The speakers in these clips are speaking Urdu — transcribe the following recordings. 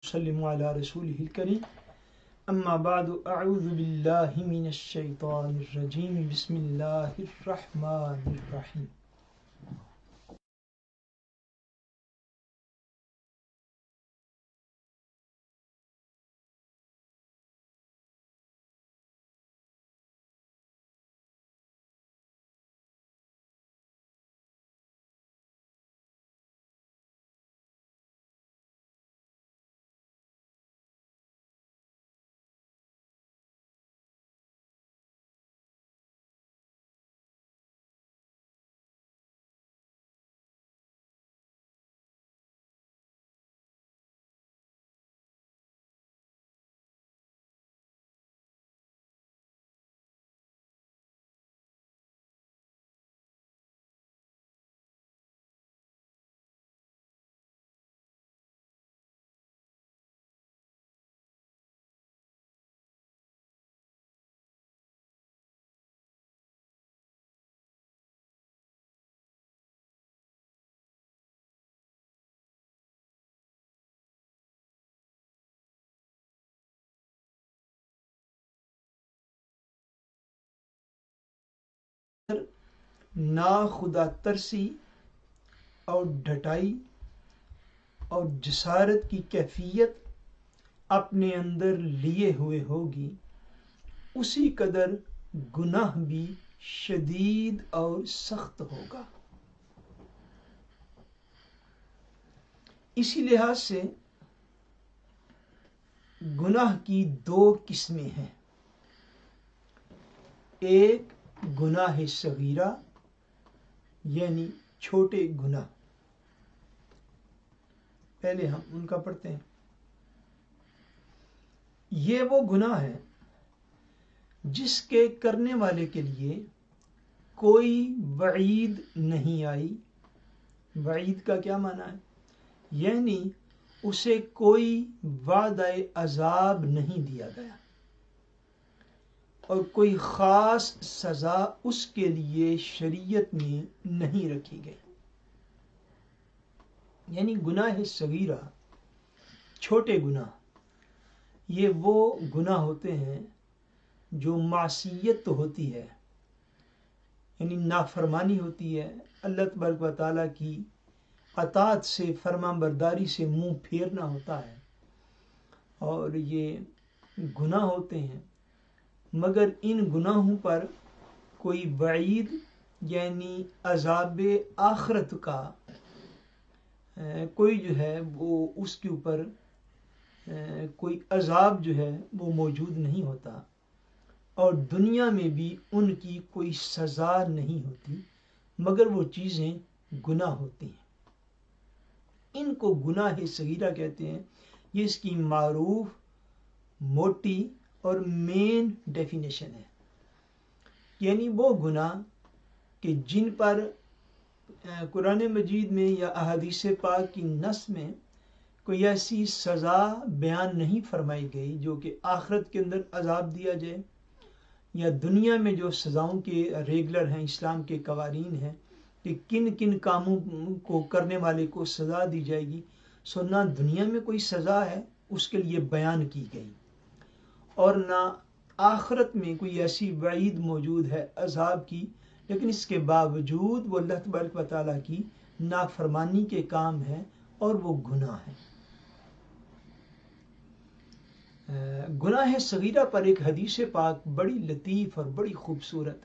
وسلم علی رسوله الکریم اما بعد اعوذ باللہ من الشیطان الرجیم بسم اللہ الرحمن الرحیم نا خدا ترسی اور ڈٹائی اور جسارت کی کیفیت اپنے اندر لیے ہوئے ہوگی، اسی قدر گناہ بھی شدید اور سخت ہوگا۔ اسی لحاظ سے گناہ کی دو قسمیں ہیں، ایک گناہ صغیرہ یعنی چھوٹے گناہ، پہلے ہم ان کا پڑھتے ہیں۔ یہ وہ گناہ ہے جس کے کرنے والے کے لیے کوئی وعید نہیں آئی۔ وعید کا کیا معنی ہے؟ یعنی اسے کوئی وعدہ عذاب نہیں دیا گیا اور کوئی خاص سزا اس کے لیے شریعت میں نہیں رکھی گئی۔ یعنی گناہ صغیرہ، چھوٹے گناہ، یہ وہ گناہ ہوتے ہیں جو معصیت تو ہوتی ہے، یعنی نافرمانی ہوتی ہے، اللہ تبارک و تعالیٰ کی اطاعت سے، فرمان برداری سے منہ پھیرنا ہوتا ہے، اور یہ گناہ ہوتے ہیں، مگر ان گناہوں پر کوئی وعید یعنی عذاب آخرت کا کوئی جو ہے وہ اس کے اوپر کوئی عذاب جو ہے وہ موجود نہیں ہوتا، اور دنیا میں بھی ان کی کوئی سزا نہیں ہوتی، مگر وہ چیزیں گناہ ہوتی ہیں۔ ان کو گناہ صغیرہ کہتے ہیں۔ یہ اس کی معروف، موٹی اور مین ڈیفینیشن ہے، یعنی وہ گناہ کہ جن پر قرآن مجید میں یا احادیث پاک کی نص میں کوئی ایسی سزا بیان نہیں فرمائی گئی جو کہ آخرت کے اندر عذاب دیا جائے، یا دنیا میں جو سزاؤں کے ریگولر ہیں، اسلام کے قوانین ہیں کہ کن کن کاموں کو کرنے والے کو سزا دی جائے گی، سو نہ دنیا میں کوئی سزا ہے اس کے لیے بیان کی گئی، اور نہ آخرت میں کوئی ایسی وعید موجود ہے عذاب کی، لیکن اس کے باوجود وہ اللہ تبارک و تعالیٰ کی نافرمانی کے کام ہیں اور وہ گناہ ہیں۔ گناہ صغیرہ پر ایک حدیث پاک بڑی لطیف اور بڑی خوبصورت،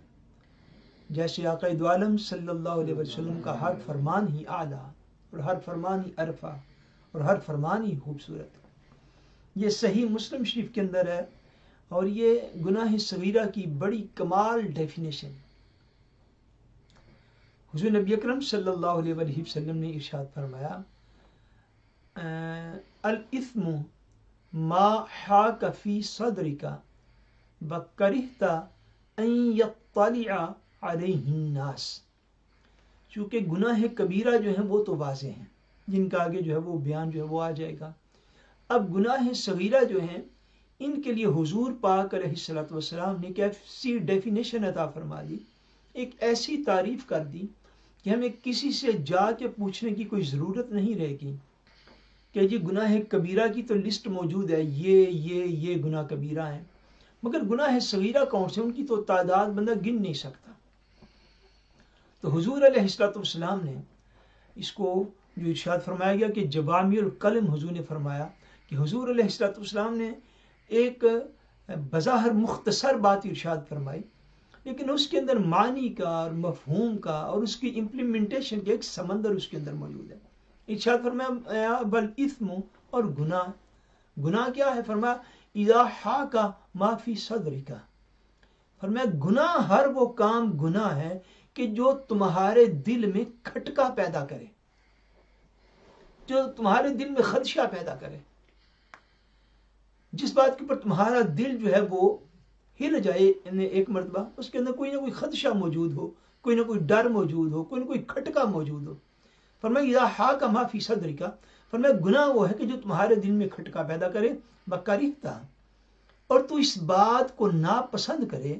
جیسے آقا دو عالم صلی اللہ علیہ وسلم کا ہر فرمان ہی اعلیٰ اور ہر فرمان ہی عرفہ اور ہر فرمان ہی خوبصورت، یہ صحیح مسلم شریف کے اندر ہے، اور یہ گناہ صغیرہ کی بڑی کمال ڈیفینیشن۔ حضور نبی اکرم صلی اللہ علیہ وآلہ وسلم نے ارشاد فرمایا، الاثم ما حاک فی صدرک وکرہت ان یطلع علیہ الناس۔ چونکہ گناہ کبیرہ جو ہیں وہ تو واضح ہیں، جن کا آگے جو ہے وہ بیان جو ہے وہ آ جائے گا۔ اب گناہ صغیرہ جو ہیں ان کے لیے حضور پاک علیہ الصلوۃ والسلام نے ایک ایسی ڈیفینیشن عطا فرما دی، ایک ایسی تعریف کر دی کہ ہمیں کسی سے جا کے پوچھنے کی کوئی ضرورت نہیں رہے گی کہ جی گناہ کبیرہ کی تو لسٹ موجود ہے، یہ گناہ کبیرہ ہیں، مگر گناہ صغیرہ کون سے، ان کی تو تعداد بندہ گن نہیں سکتا۔ تو حضور علیہ السلام نے اس کو جو ارشاد فرمایا گیا کہ جوامع الکلم حضور نے فرمایا کہ حضور علیہ السلام نے ایک بظاہر مختصر بات ارشاد فرمائی، لیکن اس کے اندر معنی کا اور مفہوم کا اور اس کی امپلیمنٹیشن کا ایک سمندر اس کے اندر موجود ہے۔ ارشاد فرمایا والاثم، اور گناہ کیا ہے؟ فرمایا اذا حاک ما فی صدرک، فرمایا گناہ ہر وہ کام گناہ ہے کہ جو تمہارے دل میں کھٹکا پیدا کرے، جو تمہارے دل میں خدشہ پیدا کرے، جس بات کے اوپر تمہارا دل جو ہے وہ ہل جائے ایک مرتبہ، اس کے اندر کوئی نہ کوئی خدشہ موجود ہو، کوئی نہ کوئی ڈر موجود ہو، کوئی نہ کوئی کھٹکا موجود ہو۔ فرمایا اذا حاک ما فی صدرک، فرمایا گناہ وہ ہے کہ جو تمہارے دل میں کھٹکا پیدا کرے، وکرہتا، اور تو اس بات کو ناپسند کرے،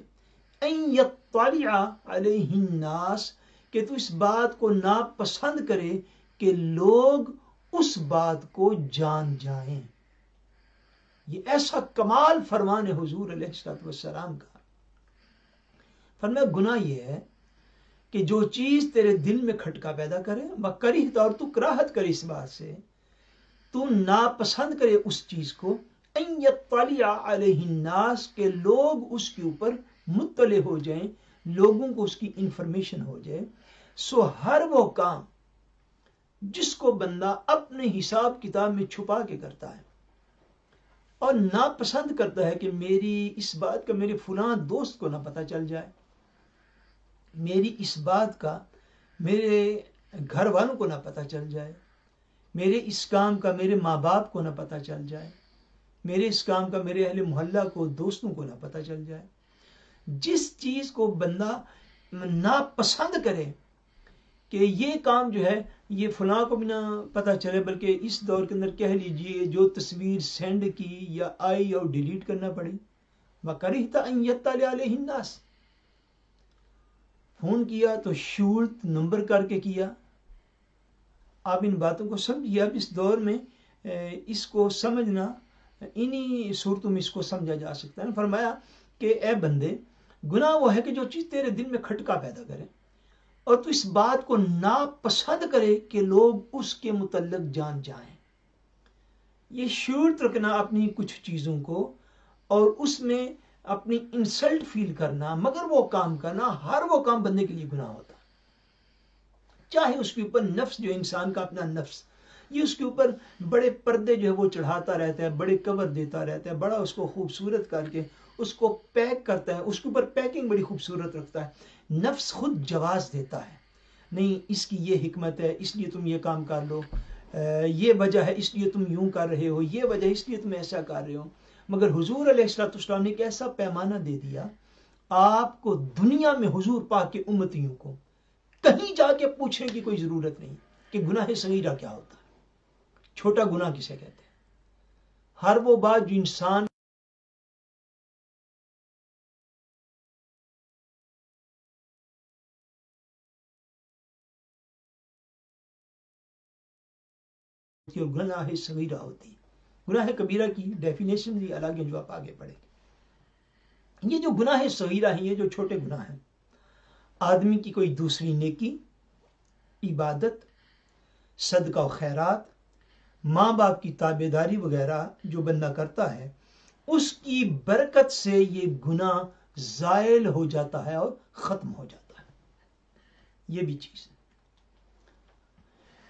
ان یطلع علیہ الناس، کہ تو اس بات کو ناپسند کرے کہ لوگ اس بات کو جان جائیں۔ یہ ایسا کمال فرمان ہے حضور علیہ السلام کا۔ فرمایا گناہ یہ ہے کہ جو چیز تیرے دل میں کھٹکا پیدا کرے، وکرہتا، اور تو کراہت کرے اس بات سے، تو ناپسند کرے اس چیز کو، ان یطلع علیہ الناس، کہ لوگ اس کے اوپر مطلع ہو جائیں، لوگوں کو اس کی انفارمیشن ہو جائے۔ سو ہر وہ کام جس کو بندہ اپنے حساب کتاب میں چھپا کے کرتا ہے اور ناپسند کرتا ہے کہ میری اس بات کا میرے فلاں دوست کو نہ پتہ چل جائے، میری اس بات کا میرے گھر والوں کو نہ پتہ چل جائے، میرے اس کام کا میرے ماں باپ کو نہ پتہ چل جائے، میرے اس کام کا میرے اہل محلہ کو، دوستوں کو نہ پتہ چل جائے۔ جس چیز کو بندہ ناپسند کرے کہ یہ کام جو ہے یہ فلاں کو بھی نہ پتہ چلے، بلکہ اس دور کے اندر کہہ لیجئے جو تصویر سینڈ کی یا آئی اور ڈیلیٹ کرنا پڑی، وَكَرِهْتَ أَن يَطَّلِعَ عَلَيْهِ النَّاسِ، فون کیا تو شورت نمبر کر کے کیا۔ آپ ان باتوں کو سمجھیے، اب اس دور میں اس کو سمجھنا، انہی صورتوں میں اس کو سمجھا جا سکتا ہے۔ فرمایا کہ اے بندے، گناہ وہ ہے کہ جو چیز تیرے دل میں کھٹکا پیدا کرے اور تو اس بات کو ناپسند کرے کہ لوگ اس کے متعلق جان جائیں۔ یہ شعور رکھنا اپنی کچھ چیزوں کو اور اس میں اپنی انسلٹ فیل کرنا، مگر وہ کام کرنا، ہر وہ کام بندے کے لیے گناہ ہوتا، چاہے اس کے اوپر نفس جو انسان کا اپنا نفس، یہ اس کے اوپر بڑے پردے جو ہے وہ چڑھاتا رہتا ہے، بڑے کور دیتا رہتا ہے، بڑا اس کو خوبصورت کر کے اس کو پیک کرتا ہے، اس کے اوپر پیکنگ بڑی خوبصورت رکھتا ہے۔ نفس خود جواز دیتا ہے، نہیں اس کی یہ حکمت ہے اس لیے تم یہ کام کر لو، یہ وجہ ہے اس لیے تم یوں کر رہے ہو، یہ وجہ ہے اس لیے تم ایسا کر رہے ہو۔ مگر حضور علیہ السلام نے ایک ایسا پیمانہ دے دیا آپ کو، دنیا میں حضور پاک کے امتیوں کو کہیں جا کے پوچھنے کی کوئی ضرورت نہیں کہ گناہ صغیرہ کیا ہوتا ہے، چھوٹا گناہ کسے کہتے ہیں۔ ہر وہ بات جو انسان اور گناہ صغیرہ ہوتی ہے۔ گناہ کبیرہ کی ڈیفینیشن بھی الگ ہے جو آپ آگے پڑھیں گے۔ یہ جو گناہ صغیرہ ہیں، یہ جو چھوٹے گناہ ہیں، آدمی کی کوئی دوسری نیکی، عبادت، صدقہ و خیرات، ماں باپ کی تابعداری وغیرہ جو بندہ کرتا ہے، اس کی برکت سے یہ گناہ زائل ہو جاتا ہے اور ختم ہو جاتا ہے۔ یہ بھی چیز ہے،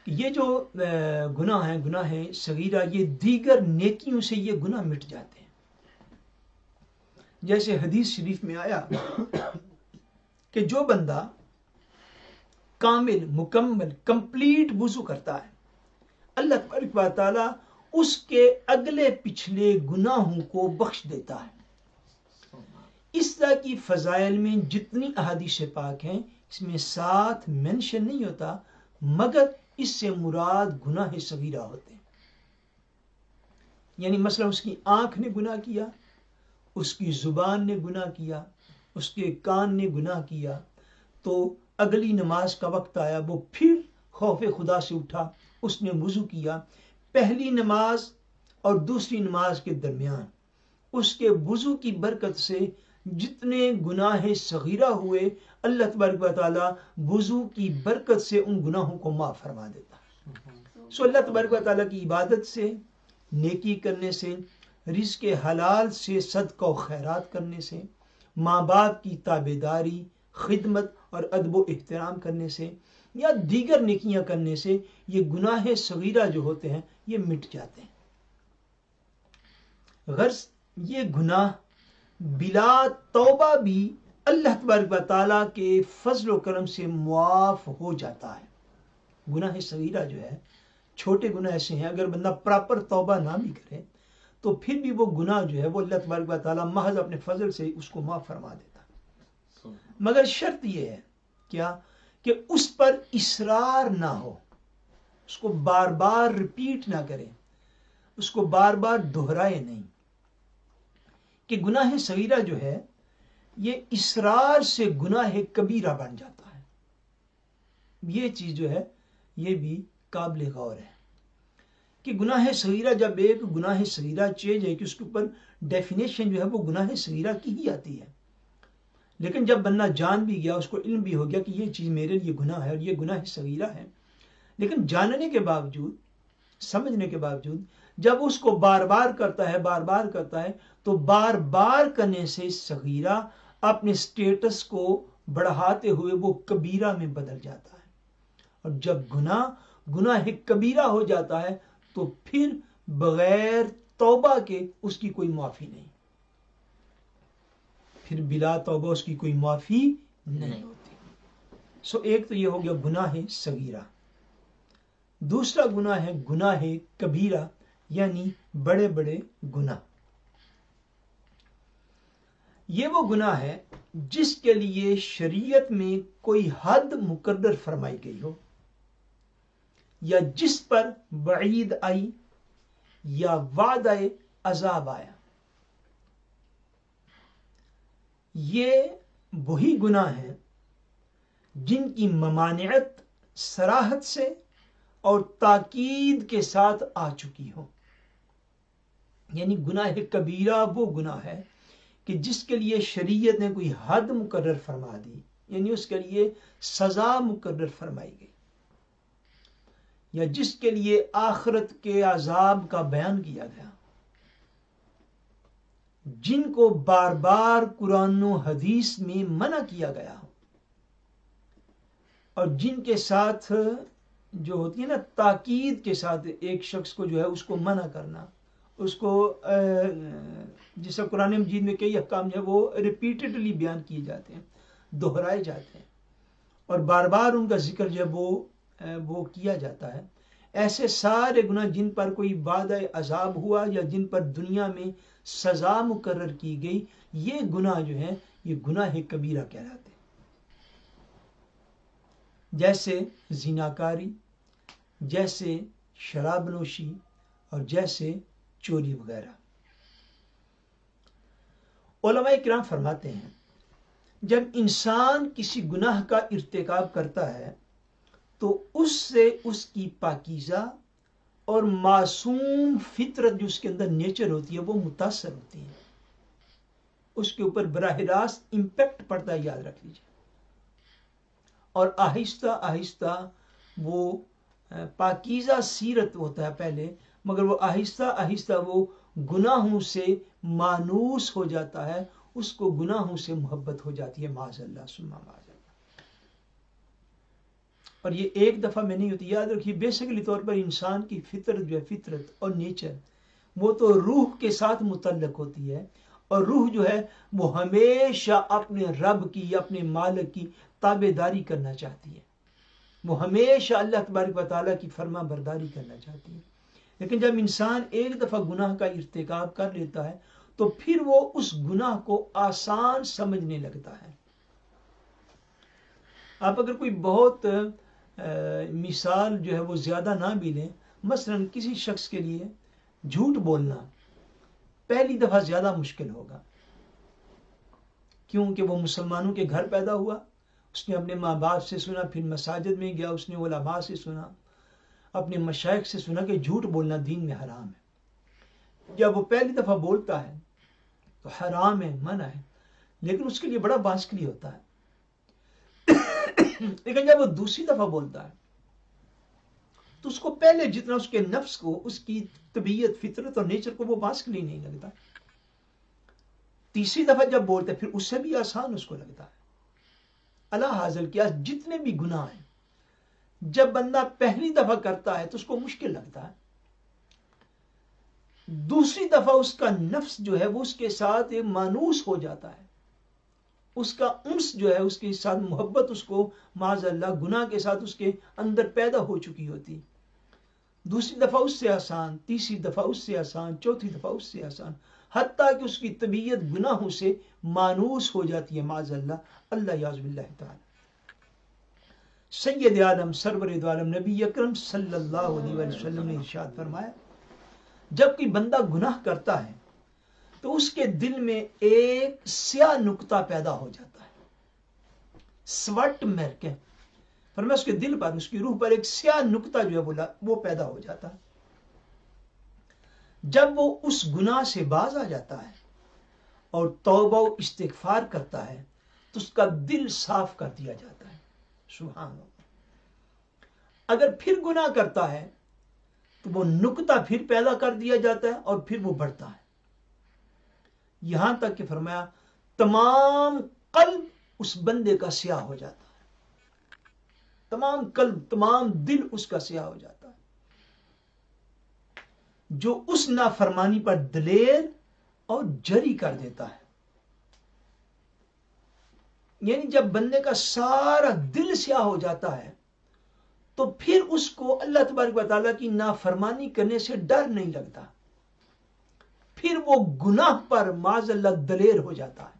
یہ جو گناہ ہیں، گناہ صغیرہ، یہ دیگر نیکیوں سے یہ گناہ مٹ جاتے ہیں۔ جیسے حدیث شریف میں آیا کہ جو بندہ کامل، مکمل، کمپلیٹ وضو کرتا ہے، اللہ تبارک و تعالی اس کے اگلے پچھلے گناہوں کو بخش دیتا ہے۔ اس طرح کی فضائل میں جتنی احادیث پاک ہیں، اس میں ساتھ مینشن نہیں ہوتا، مگر اس سے مراد گناہ صغیرہ ہوتے ہیں۔ یعنی مثلا اس کی آنکھ نے گناہ کیا، اس کی زبان نے گناہ کیا، اس کے کان نے گناہ کیا، تو اگلی نماز کا وقت آیا، وہ پھر خوف خدا سے اٹھا، اس نے وضو کیا، پہلی نماز اور دوسری نماز کے درمیان اس کے وضو کی برکت سے جتنے گناہ صغیرہ ہوئے اللہ تبارک و تعالی وضو کی برکت سے ان گناہوں کو معاف فرما دیتا ہے. سو اللہ تبارک و تعالی کی عبادت سے، نیکی کرنے سے، رزق حلال سے، صدقہ و خیرات کرنے سے، ماں باپ کی تابعداری، خدمت اور ادب و احترام کرنے سے یا دیگر نیکیاں کرنے سے یہ گناہ صغیرہ جو ہوتے ہیں یہ مٹ جاتے ہیں. غرض یہ گناہ بلا توبہ بھی اللہ تبارک و تعالیٰ کے فضل و کرم سے معاف ہو جاتا ہے. گناہ صغیرہ جو ہے، چھوٹے گناہ ایسے ہیں اگر بندہ پراپر توبہ نہ بھی کرے تو پھر بھی وہ گناہ جو ہے وہ اللہ تبارک و تعالیٰ محض اپنے فضل سے اس کو معاف فرما دیتا. مگر شرط یہ ہے کیا کہ اس پر اصرار نہ ہو، اس کو بار بار ریپیٹ نہ کرے، اس کو بار بار دہرائے نہیں. کہ گناہ صغیرہ جو ہے یہ اصرار سے گناہ کبیرہ بن جاتا ہے. یہ چیز جو ہے یہ بھی قابل غور ہے کہ گناہ صغیرہ جب ایک گناہ صغیرہ چیز ہے کہ اس کے اوپر ڈیفینیشن جو ہے وہ گناہ صغیرہ کی ہی آتی ہے، لیکن جب بندہ جان بھی گیا، اس کو علم بھی ہو گیا کہ یہ چیز میرے لیے گناہ ہے اور یہ گناہ صغیرہ ہے، لیکن جاننے کے باوجود، سمجھنے کے باوجود جب اس کو بار بار کرتا ہے، بار بار کرتا ہے، تو بار بار کرنے سے صغیرہ اپنے سٹیٹس کو بڑھاتے ہوئے وہ کبیرہ میں بدل جاتا ہے. اور جب گناہ کبیرہ ہو جاتا ہے تو پھر بغیر توبہ کے اس کی کوئی معافی نہیں، پھر بلا توبہ اس کی کوئی معافی نہیں ہوتی. سو ایک تو یہ ہو گیا گناہ صغیرہ. دوسرا گناہ ہے گناہ کبیرہ، یعنی بڑے بڑے گناہ. یہ وہ گناہ ہے جس کے لیے شریعت میں کوئی حد مقرر فرمائی گئی ہو، یا جس پر وعید آئی یا وعدہ عذاب آیا. یہ وہی گناہ ہیں جن کی ممانعت صراحت سے اور تاکید کے ساتھ آ چکی ہو. یعنی گناہ کبیرہ وہ گناہ ہے کہ جس کے لیے شریعت نے کوئی حد مقرر فرما دی، یعنی اس کے لیے سزا مقرر فرمائی گئی، یا جس کے لیے آخرت کے عذاب کا بیان کیا گیا، جن کو بار بار قرآن و حدیث میں منع کیا گیا ہو، اور جن کے ساتھ جو ہوتی ہے نا تاکید کے ساتھ ایک شخص کو جو ہے اس کو منع کرنا، اس کو جیسے قرآن مجید میں کئی احکام جو ہے وہ ریپیٹڈلی بیان کیے جاتے ہیں، دہرائے جاتے ہیں، اور بار بار ان کا ذکر جو ہے وہ کیا جاتا ہے. ایسے سارے گناہ جن پر کوئی وعدہ عذاب ہوا یا جن پر دنیا میں سزا مقرر کی گئی، یہ گناہ جو ہیں یہ گناہ کبیرہ کہلاتے ہیں. جیسے زناکاری، جیسے شراب نوشی اور جیسے چوری وغیرہ. علماء کرام فرماتے ہیں جب انسان کسی گناہ کا ارتکاب کرتا ہے تو اس سے اس کی پاکیزہ اور معصوم فطرت جو اس کے اندر نیچر ہوتی ہے وہ متاثر ہوتی ہے، اس کے اوپر براہ راست امپیکٹ پڑتا ہے، یاد رکھ لیجیے. اور آہستہ آہستہ وہ پاکیزہ سیرت ہوتا ہے پہلے، مگر وہ آہستہ آہستہ وہ گناہوں سے مانوس ہو جاتا ہے، اس کو گناہوں سے محبت ہو جاتی ہے، معاذ اللہ ثم معاذ اللہ. اور یہ ایک دفعہ میں نہیں ہوتی، یاد رکھیے بیسیکلی طور پر انسان کی فطرت جو ہے، فطرت اور نیچر وہ تو روح کے ساتھ متعلق ہوتی ہے، اور روح جو ہے وہ ہمیشہ اپنے رب کی، اپنے مالک کی تابع داری کرنا چاہتی ہے، وہ ہمیشہ اللہ تبارک و تعالیٰ کی فرما برداری کرنا چاہتی ہے. لیکن جب انسان ایک دفعہ گناہ کا ارتکاب کر لیتا ہے تو پھر وہ اس گناہ کو آسان سمجھنے لگتا ہے. آپ اگر کوئی بہت مثال جو ہے وہ زیادہ نہ بھی لیں، مثلا کسی شخص کے لیے جھوٹ بولنا پہلی دفعہ زیادہ مشکل ہوگا، کیونکہ وہ مسلمانوں کے گھر پیدا ہوا، اس نے اپنے ماں باپ سے سنا، پھر مساجد میں گیا، اس نے علماء سے سنا. اپنے مشائخ سے سنا کہ جھوٹ بولنا دین میں حرام ہے. جب وہ پہلی دفعہ بولتا ہے تو حرام ہے، منع ہے، لیکن اس کے لیے بڑا باسکلی ہوتا ہے. لیکن جب وہ دوسری دفعہ بولتا ہے تو اس کو پہلے جتنا اس کے نفس کو، اس کی طبیعت، فطرت اور نیچر کو وہ باسکلی نہیں لگتا. تیسری دفعہ جب بولتا ہے پھر اس سے بھی آسان اس کو لگتا ہے. اللہ حاضر کیا جتنے بھی گناہ ہیں جب بندہ پہلی دفعہ کرتا ہے تو اس کو مشکل لگتا ہے. دوسری دفعہ اس کا نفس جو ہے وہ اس کے ساتھ مانوس ہو جاتا ہے. اس کا انس جو ہے، اس کے ساتھ محبت اس کو معاذ اللہ گناہ کے ساتھ اس کے اندر پیدا ہو چکی ہوتی. دوسری دفعہ اس سے آسان، تیسری دفعہ اس سے آسان، چوتھی دفعہ اس سے آسان، حتیٰ کہ اس کی طبیعت گناہوں سے مانوس ہو جاتی ہے معاذ اللہ. اللہ یعوذ باللہ تعالی. سید عالم سرور دو عالم نبی اکرم صلی اللہ علیہ وسلم نے ارشاد فرمایا جب کوئی بندہ گناہ کرتا ہے تو اس کے دل میں ایک سیاہ نقطہ پیدا ہو جاتا ہے. سوٹ مرکے فرمایا اس کے دل پر، اس کی روح پر ایک سیاہ نقطہ جو ہے وہ پیدا ہو جاتا ہے. جب وہ اس گناہ سے باز آ جاتا ہے اور توبہ و استغفار کرتا ہے تو اس کا دل صاف کر دیا جاتا ہے. سبحان اللہ. اگر پھر گناہ کرتا ہے تو وہ نقطہ پھر پیدا کر دیا جاتا ہے اور پھر وہ بڑھتا ہے، یہاں تک کہ فرمایا تمام قلب اس بندے کا سیاہ ہو جاتا ہے. تمام قلب، تمام دل اس کا سیاہ ہو جاتا ہے. جو اس نافرمانی پر دلیر اور جری کر دیتا ہے. یعنی جب بندے کا سارا دل سیاہ ہو جاتا ہے تو پھر اس کو اللہ تبارک و تعالیٰ کی نافرمانی کرنے سے ڈر نہیں لگتا. پھر وہ گناہ پر معاذ اللہ دلیر ہو جاتا ہے.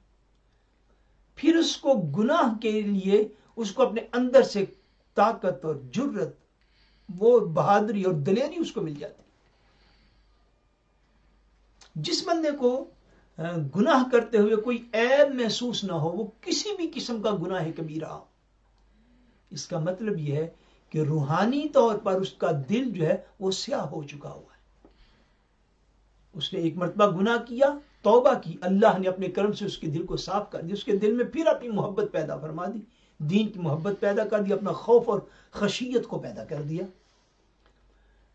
پھر اس کو گناہ کے لیے اس کو اپنے اندر سے طاقت اور جرت، وہ بہادری اور دلیری اس کو مل جاتی. جس بندے کو گناہ کرتے ہوئے کوئی عیب محسوس نہ ہو، وہ کسی بھی قسم کا گناہ کبیرہ ہو، اس کا مطلب یہ ہے کہ روحانی طور پر اس کا دل جو ہے وہ سیاہ ہو چکا ہوا ہے. اس نے ایک مرتبہ گناہ کیا، توبہ کی، اللہ نے اپنے کرم سے اس کے دل کو صاف کر دیا. اس کے دل میں پھر اپنی محبت پیدا فرما دی، دین کی محبت پیدا کر دی، اپنا خوف اور خشیت کو پیدا کر دیا.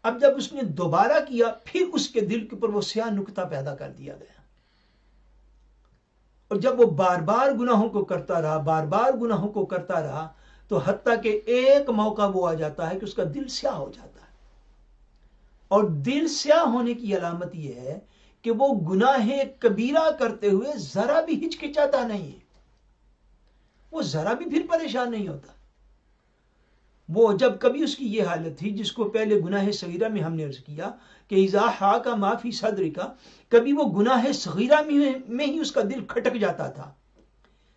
اب جب اس نے دوبارہ کیا پھر اس کے دل کے اوپر وہ سیاہ نقطہ پیدا کر دیا گیا. اور جب وہ بار بار گناہوں کو کرتا رہا، بار بار گناہوں کو کرتا رہا، تو حتیٰ کہ ایک موقع وہ آ جاتا ہے کہ اس کا دل سیاہ ہو جاتا ہے. اور دل سیاہ ہونے کی علامت یہ ہے کہ وہ گناہ کبیرہ کرتے ہوئے ذرا بھی ہچکچاتا نہیں ہے، وہ ذرا بھی پھر پریشان نہیں ہوتا. وہ جب کبھی اس کی یہ حالت تھی جس کو پہلے گناہ صغیرہ میں ہم نے عرض کیا کہ اذا حاک ما فی صدرک، کبھی وہ گناہ صغیرہ میں ہی اس کا دل کھٹک جاتا تھا،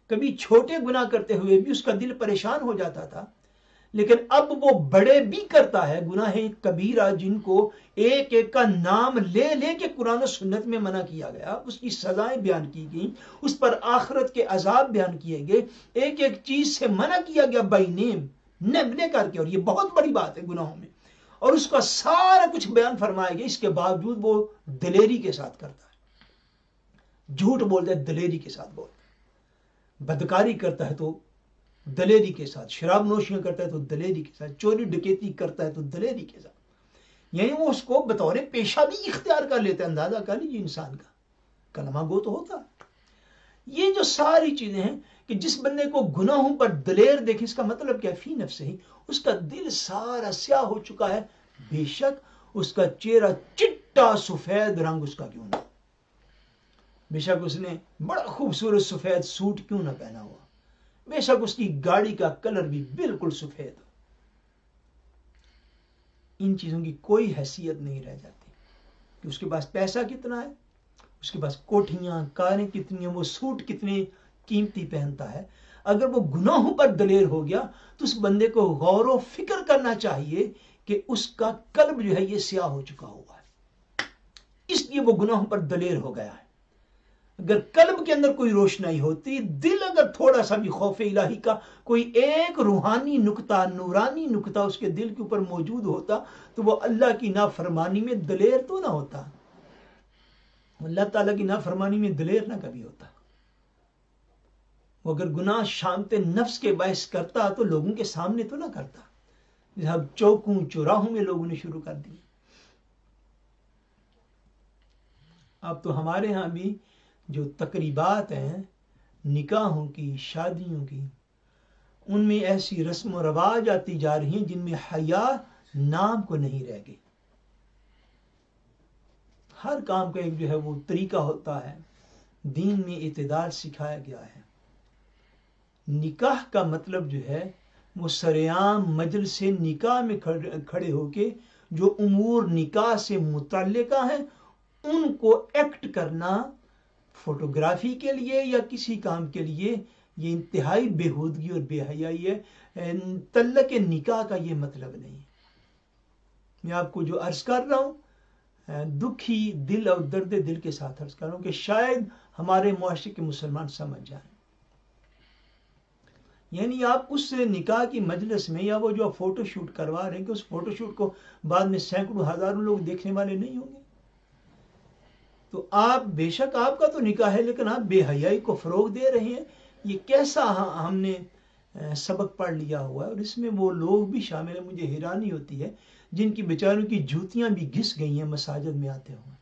کبھی چھوٹے گناہ کرتے ہوئے بھی اس کا دل پریشان ہو جاتا تھا. لیکن اب وہ بڑے بھی کرتا ہے، گناہ کبیرہ جن کو ایک ایک کا نام لے لے کے قرآن و سنت میں منع کیا گیا، اس کی سزائیں بیان کی گئیں، اس پر آخرت کے عذاب بیان کیے گئے، ایک ایک چیز سے منع کیا گیا بائی نیم لے کر کے. اور یہ بہت بڑی بات ہے گناہوں میں، اور اس کا سارا کچھ بیان فرمایا گیا. اس کے باوجود وہ دلیری کے ساتھ کرتا ہے، جھوٹ بولتا ہے دلیری کے ساتھ بولتا ہے، بدکاری کرتا ہے تو دلیری کے ساتھ، شراب نوشیاں کرتا ہے تو دلیری کے ساتھ، چوری ڈکیتی کرتا ہے تو دلیری کے ساتھ. یعنی وہ اس کو بطور پیشہ بھی اختیار کر لیتے ہیں. اندازہ کر لیجیے انسان کا کلمہ گو تو ہوتا ہے. یہ جو ساری چیزیں ہیں کہ جس بندے کو گناہوں پر دلیر دیکھے، اس کا مطلب کیا؟ فی نفس ہی اس کا دل سارا سیاہ ہو چکا ہے. بے شک اس کا چہرہ چٹا سفید رنگ اس کا کیوں نہ، بے شک اس نے بڑا خوبصورت سفید سوٹ کیوں نہ پہنا ہوا، بے شک اس کی گاڑی کا کلر بھی بالکل سفید ہو، ان چیزوں کی کوئی حیثیت نہیں رہ جاتی. کہ اس کے پاس پیسہ کتنا ہے، اس کے پاس کوٹھیاں، کاریں کتنی ہیں، وہ سوٹ کتنے قیمتی پہنتا ہے. اگر وہ گناہوں پر دلیر ہو گیا تو اس بندے کو غور و فکر کرنا چاہیے کہ اس کا قلب جو ہے یہ سیاہ ہو چکا ہوا ہے، اس لیے وہ گناہوں پر دلیر ہو گیا ہے. اگر قلب کے اندر کوئی روشنائی ہوتی، دل اگر تھوڑا سا بھی خوف الہی کا کوئی ایک روحانی نقطہ، نورانی نقطہ اس کے دل کے اوپر موجود ہوتا، تو وہ اللہ کی نافرمانی میں دلیر تو نہ ہوتا، اللہ تعالیٰ کی نافرمانی میں دلیر نہ کبھی ہوتا۔ وہ اگر گناہ شامت نفس کے باعث کرتا تو لوگوں کے سامنے تو نہ کرتا، اب چوکوں چوراہوں میں لوگوں نے شروع کر دی۔ اب تو ہمارے ہاں بھی جو تقریبات ہیں نکاحوں کی، شادیوں کی، ان میں ایسی رسم و رواج آتی جا رہی ہیں جن میں حیا نام کو نہیں رہ گئی۔ ہر کام کا ایک جو ہے وہ طریقہ ہوتا ہے، دین میں اعتدال سکھایا گیا ہے۔ نکاح کا مطلب جو ہے وہ سرعام مجلس سے نکاح میں کھڑے ہو کے جو امور نکاح سے متعلقہ ہیں ان کو ایکٹ کرنا، فوٹوگرافی کے لیے یا کسی کام کے لیے، یہ انتہائی بےہودگی اور بے حیائی ہے۔ تعلق نکاح کا یہ مطلب نہیں۔ میں آپ کو جو عرض کر رہا ہوں دکھی دل اور درد دل کے ساتھ عرض کر رہا ہوں کہ شاید ہمارے معاشرے کے مسلمان سمجھ جائیں۔ یعنی آپ اس نکاح کی مجلس میں یا وہ جو فوٹو شوٹ کروا رہے ہیں کہ اس فوٹو شوٹ کو بعد میں سینکڑوں ہزاروں لوگ دیکھنے والے نہیں ہوں گے، تو آپ بے شک آپ کا تو نکاح ہے لیکن آپ بے حیائی کو فروغ دے رہے ہیں۔ یہ کیسا ہم نے سبق پڑھ لیا ہوا ہے، اور اس میں وہ لوگ بھی شامل ہیں۔ مجھے حیرانی ہوتی ہے جن کی بیچاروں کی جوتیاں بھی گھس گئی ہیں مساجد میں آتے ہوئے۔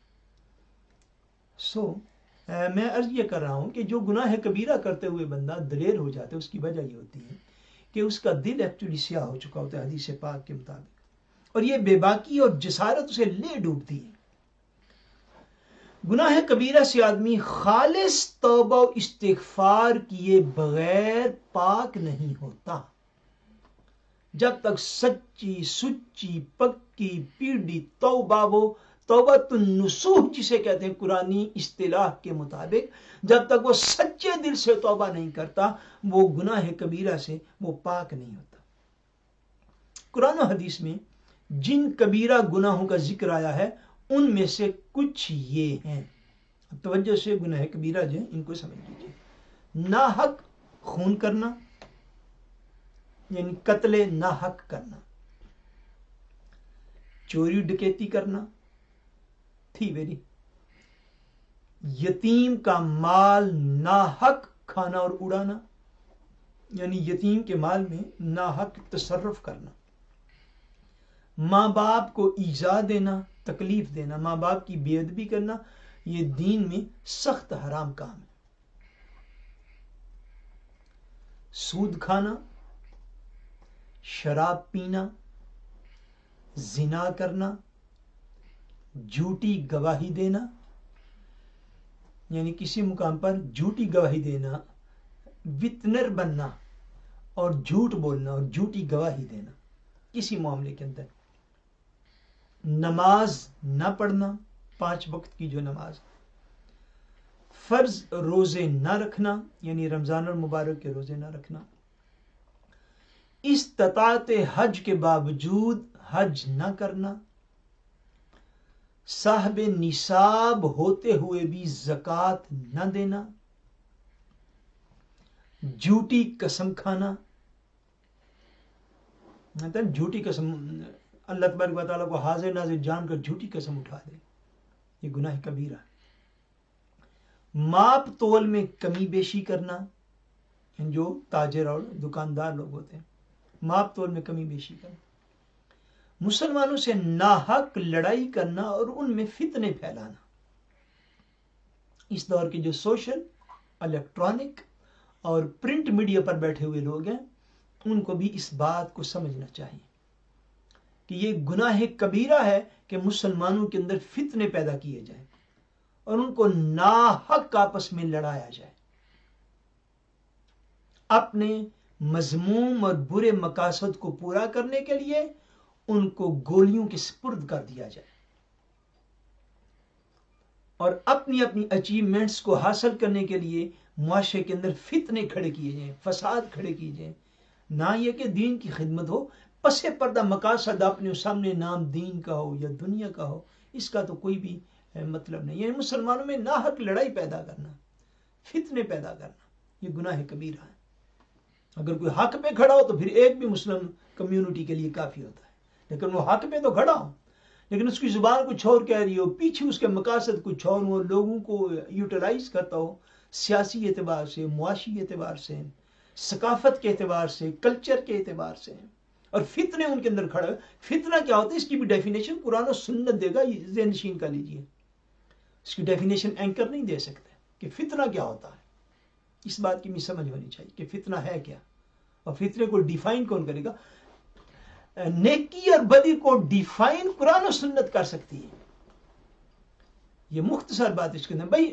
میں عرض یہ کر رہا ہوں کہ جو گناہ کبیرہ کرتے ہوئے بندہ دلیر ہو جاتا ہے، اس کی وجہ یہ ہوتی ہے کہ اس کا دل ایکچولی سیاہ ہو چکا ہوتا ہے حدیث پاک کے مطابق، اور یہ بے باکی اور جسارت اسے لے ڈوبتی ہے۔ گناہ کبیرہ سے آدمی خالص توبہ و استغفار کیے بغیر پاک نہیں ہوتا۔ جب تک سچی سچی پکی پیڑھی توبہ، وہ توبۃ النصوح جسے کہتے ہیں قرآنی اصطلاح کے مطابق، جب تک وہ سچے دل سے توبہ نہیں کرتا وہ گناہ کبیرہ سے وہ پاک نہیں ہوتا۔ قرآن و حدیث میں جن کبیرہ گناہوں کا ذکر آیا ہے ان میں سے کچھ یہ ہیں، توجہ سے گناہ کبیرہ جو ہیں ان کو سمجھ لیجیے۔ ناحق خون کرنا، یعنی قتل ناحق کرنا، چوری ڈکیتی کرنا، تھیوری، یتیم کا مال ناحق کھانا اور اڑانا، یعنی یتیم کے مال میں ناحق تصرف کرنا، ماں باپ کو ایذا دینا، تکلیف دینا، ماں باپ کی بے ادبی کرنا، یہ دین میں سخت حرام کام ہے۔ سود کھانا، شراب پینا، زنا کرنا، جھوٹی گواہی دینا، یعنی کسی مقام پر جھوٹی گواہی دینا، وٹنر بننا اور جھوٹ بولنا اور جھوٹی گواہی دینا کسی معاملے کے اندر، نماز نہ پڑھنا، 5 وقت کی جو نماز، فرض روزے نہ رکھنا، یعنی رمضان المبارک کے روزے نہ رکھنا، استطاعت حج کے باوجود حج نہ کرنا، صاحب نصاب ہوتے ہوئے بھی زکوٰۃ نہ دینا، جھوٹی قسم کھانا، مطلب جھوٹی قسم اللہ تبارک و تعالیٰ کو حاضر ناظر جان کر جھوٹی قسم اٹھا دے، یہ گناہ کبیرہ ہے۔ ماپ تول میں کمی بیشی کرنا، جو تاجر اور دکاندار لوگ ہوتے ہیں، ماپ تول میں کمی بیشی کرنا، مسلمانوں سے ناحق لڑائی کرنا اور ان میں فتنے پھیلانا۔ اس دور کے جو سوشل، الیکٹرانک اور پرنٹ میڈیا پر بیٹھے ہوئے لوگ ہیں ان کو بھی اس بات کو سمجھنا چاہیے کہ یہ گناہ کبیرہ ہے کہ مسلمانوں کے اندر فتنے پیدا کیے جائیں اور ان کو ناحق آپس میں لڑایا جائے، اپنے مذموم اور برے مقاصد کو پورا کرنے کے لیے ان کو گولیوں کے سپرد کر دیا جائے، اور اپنی اپنی اچیومنٹس کو حاصل کرنے کے لیے معاشرے کے اندر فتنے کھڑے کیے جائیں، فساد کھڑے کیے جائیں۔ نہ یہ کہ دین کی خدمت ہو، پس پردہ مقاصد اپنے سامنے نام دین کا ہو یا دنیا کا ہو، اس کا تو کوئی بھی مطلب نہیں ہے۔ مسلمانوں میں ناحق لڑائی پیدا کرنا، فتنے پیدا کرنا یہ گناہ کبیرہ ہے. اگر کوئی حق پہ کھڑا ہو تو پھر ایک بھی مسلم کمیونٹی کے لیے کافی ہوتا ہے. لیکن وہ حق پہ تو کھڑا ہو لیکن اس کی زبان کچھ اور کہہ رہی ہو, پیچھے اس کے مقاصد کچھ اور ہو, لوگوں کو یوٹیلائز کرتا ہو سیاسی اعتبار سے, معاشی اعتبار سے, ثقافت کے اعتبار سے, کلچر کے اعتبار سے, اور فتنے ان کے اندر کھڑے. فتنہ کیا ہوتا ہے اس کی بھی ڈیفینیشن قرآن و سنت دے گا, ذہن نشین کر لیجئے. اس کی ڈیفینیشن اینکر نہیں دے سکتے کہ فتنہ کیا ہوتا ہے. اس بات کی بھی سمجھ ہونی چاہیے کہ فتنہ ہے کیا, اور فتنے کو ڈیفائن کون کرے گا. نیکی اور بدی کو ڈیفائن قرآن و سنت کر سکتی ہے. یہ مختصر بات اس کے اندر. بھائی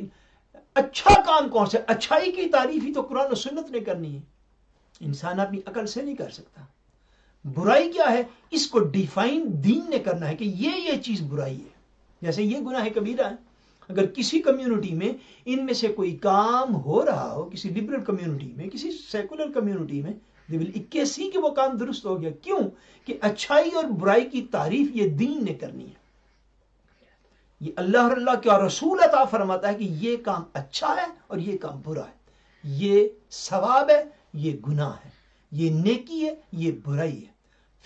اچھا کام کون سا, اچھائی کی تعریف ہی تو قرآن و سنت نے کرنی ہے, انسان اپنی عقل سے نہیں کر سکتا. برائی کیا ہے اس کو ڈیفائن دین نے کرنا ہے کہ یہ چیز برائی ہے. جیسے یہ گناہ کبیرہ ہے. اگر کسی کمیونٹی میں ان میں سے کوئی کام ہو رہا ہو, کسی لبرل کمیونٹی میں, کسی سیکولر کمیونٹی میں, they will اکیسی کہ وہ کام درست ہو گیا. کیوں کہ اچھائی اور برائی کی تعریف یہ دین نے کرنی ہے. یہ اللہ اور اللہ کے رسول عطا فرماتا ہے کہ یہ کام اچھا ہے اور یہ کام برا ہے, یہ ثواب ہے, یہ گناہ ہے, یہ نیکی ہے, یہ برائی ہے.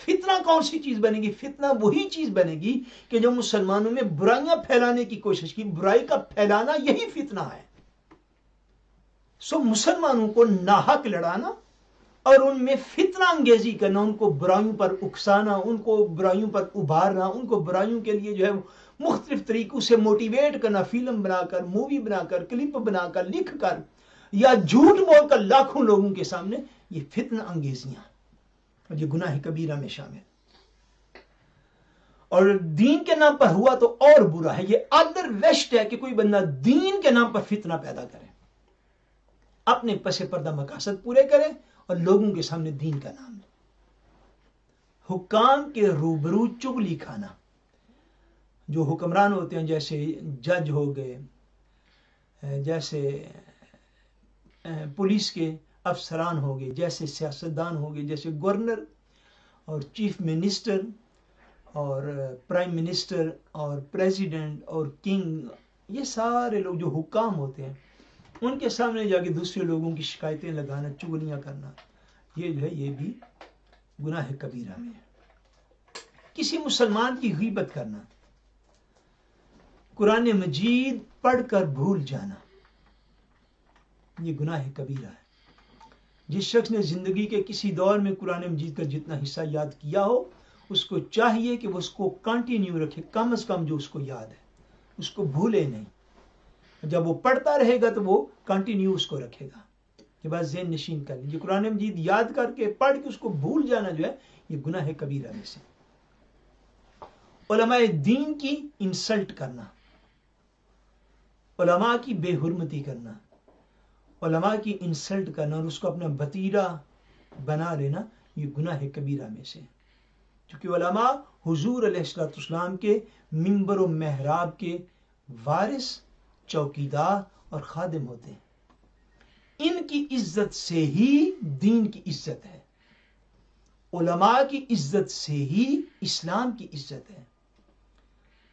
فتنہ کون سی چیز بنے گی؟ فتنہ وہی چیز بنے گی کہ جو مسلمانوں میں برائیاں پھیلانے کی کوشش کی. برائی کا پھیلانا یہی فتنہ ہے. سو مسلمانوں کو ناحق لڑانا اور ان میں فتنہ انگیزی کرنا, ان کو برائیوں پر اکسانا, ان کو برائیوں پر ابھارنا, ان کو برائیوں کے لیے جو ہے مختلف طریقوں سے موٹیویٹ کرنا, فلم بنا کر, مووی بنا کر, کلپ بنا کر, لکھ کر یا جھوٹ بول کر لاکھوں لوگوں کے سامنے, یہ فتنہ انگیزیاں اور یہ گناہ کبیرہ میں شامل. اور دین کے نام پر ہوا تو اور برا ہے. یہ ادر ویسٹ ہے کہ کوئی بندہ دین کے نام پر فتنہ پیدا کرے, اپنے پس پردہ مقاصد پورے کرے اور لوگوں کے سامنے دین کا نام لے. حکام کے روبرو چغلی کھانا, جو حکمران ہوتے ہیں جیسے جج ہو گئے, جیسے پولیس کے افسران ہو گئے, جیسے سیاستدان ہو گئے, جیسے گورنر اور چیف منسٹر اور پرائم منسٹر اور پریزیڈنٹ اور کنگ, یہ سارے لوگ جو حکام ہوتے ہیں ان کے سامنے جا کے دوسرے لوگوں کی شکایتیں لگانا, چغلیاں کرنا, یہ جو ہے یہ بھی گناہ کبیرہ میں ہے. کسی مسلمان کی غیبت کرنا, قرآن مجید پڑھ کر بھول جانا, یہ گناہ کبیرہ ہے. جس شخص نے زندگی کے کسی دور میں قرآن مجید کا جتنا حصہ یاد کیا ہو, اس کو چاہیے کہ وہ اس کو کنٹینیو رکھے, کم از کم جو اس کو یاد ہے اس کو بھولے نہیں. جب وہ پڑھتا رہے گا تو وہ کنٹینیو اس کو رکھے گا. یہ بات ذہن نشین کر لیجیے. قرآن مجید یاد کر کے پڑھ کے اس کو بھول جانا جو ہے یہ گناہ کبیرہ میں سے. علماء دین کی انسلٹ کرنا, علماء کی بے حرمتی کرنا, علماء کی انسلٹ کرنا اور اس کو اپنا بتیرا بنا لینا, یہ گناہ کبیرہ میں سے. چونکہ علماء حضور علیہ السلام کے منبر و محراب کے وارث, چوکیدار اور خادم ہوتے ہیں. ان کی عزت سے ہی دین کی عزت ہے, علماء کی عزت سے ہی اسلام کی عزت ہے.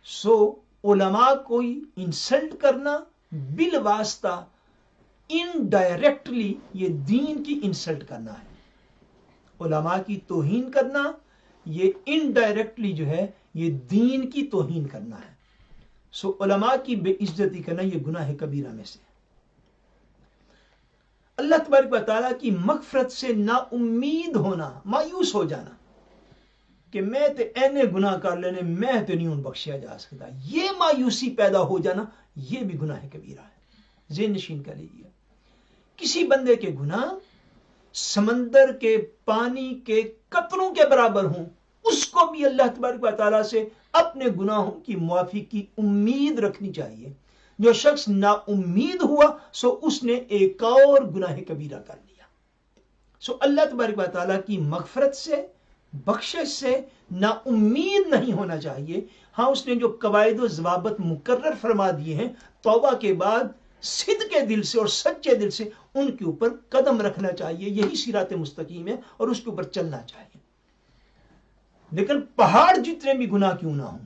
سو علماء کو انسلٹ کرنا بالواسطہ انڈائریکٹلی یہ دین کی انسلٹ کرنا ہے. علماء کی توہین کرنا یہ انڈائریکٹلی جو ہے یہ دین کی توہین کرنا ہے. سو علماء کی بے عزتی کرنا یہ گناہ کبیرہ میں سے. اللہ تبارک و تعالیٰ کی مغفرت سے نا امید ہونا, مایوس ہو جانا کہ میں تے اینے گناہ کر لینے, میں تے نہیں بخشیا جا سکتا, یہ مایوسی پیدا ہو جانا یہ بھی گناہ کبیرہ ہے. ذہن نشین کر لیجیے. کسی بندے کے گناہ سمندر کے پانی کے قطروں کے برابر ہوں, اس کو بھی اللہ تبارک و تعالیٰ سے اپنے گناہوں کی معافی کی امید رکھنی چاہیے. جو شخص نا امید ہوا سو اس نے ایک اور گناہ کبیرہ کر لیا. سو اللہ تبارک و تعالیٰ کی مغفرت سے, بخشش سے نا امید نہیں ہونا چاہیے. ہاں اس نے جو قواعد و ضوابط مقرر فرما دیے ہیں, توبہ کے بعد صدق کے دل سے اور سچے دل سے ان کے اوپر قدم رکھنا چاہیے. یہی صراط مستقیم ہے اور اس کے اوپر چلنا چاہیے. لیکن پہاڑ جتنے بھی گناہ کیوں نہ ہوں,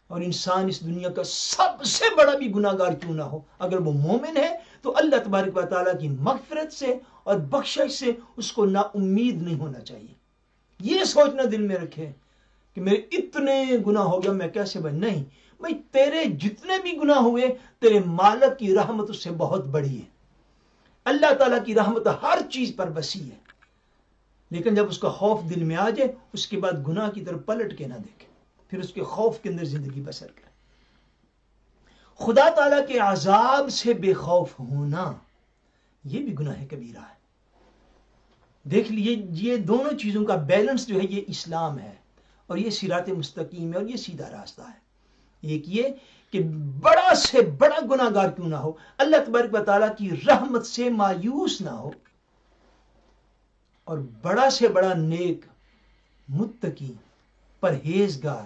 اور انسان اس دنیا کا سب سے بڑا بھی گناہگار کیوں نہ ہو, اگر وہ مومن ہے تو اللہ تبارک و تعالیٰ کی مغفرت سے اور بخشش سے اس کو نا امید نہیں ہونا چاہیے. یہ سوچنا دل میں رکھے کہ میرے اتنے گناہ ہو گیا میں کیسے نہیں بھائی، تیرے جتنے بھی گناہ ہوئے تیرے مالک کی رحمت اس سے بہت بڑی ہے. اللہ تعالیٰ کی رحمت ہر چیز پر وسیع ہے، لیکن جب اس کا خوف دل میں آ جائے اس کے بعد گناہ کی طرف پلٹ کے نہ دیکھے، پھر اس کے خوف کے اندر زندگی بسر کرے. خدا تعالیٰ کے عذاب سے بے خوف ہونا یہ بھی گناہ کبیرہ ہے. دیکھ لیجیے یہ دونوں چیزوں کا بیلنس جو ہے یہ اسلام ہے، اور یہ صراط مستقیم ہے، اور یہ سیدھا راستہ ہے. ایک یہ کہ بڑا سے بڑا گناہ گار کیوں نہ ہو اللہ تبارک و تعالیٰ کی رحمت سے مایوس نہ ہو، اور بڑا سے بڑا نیک متقی پرہیزگار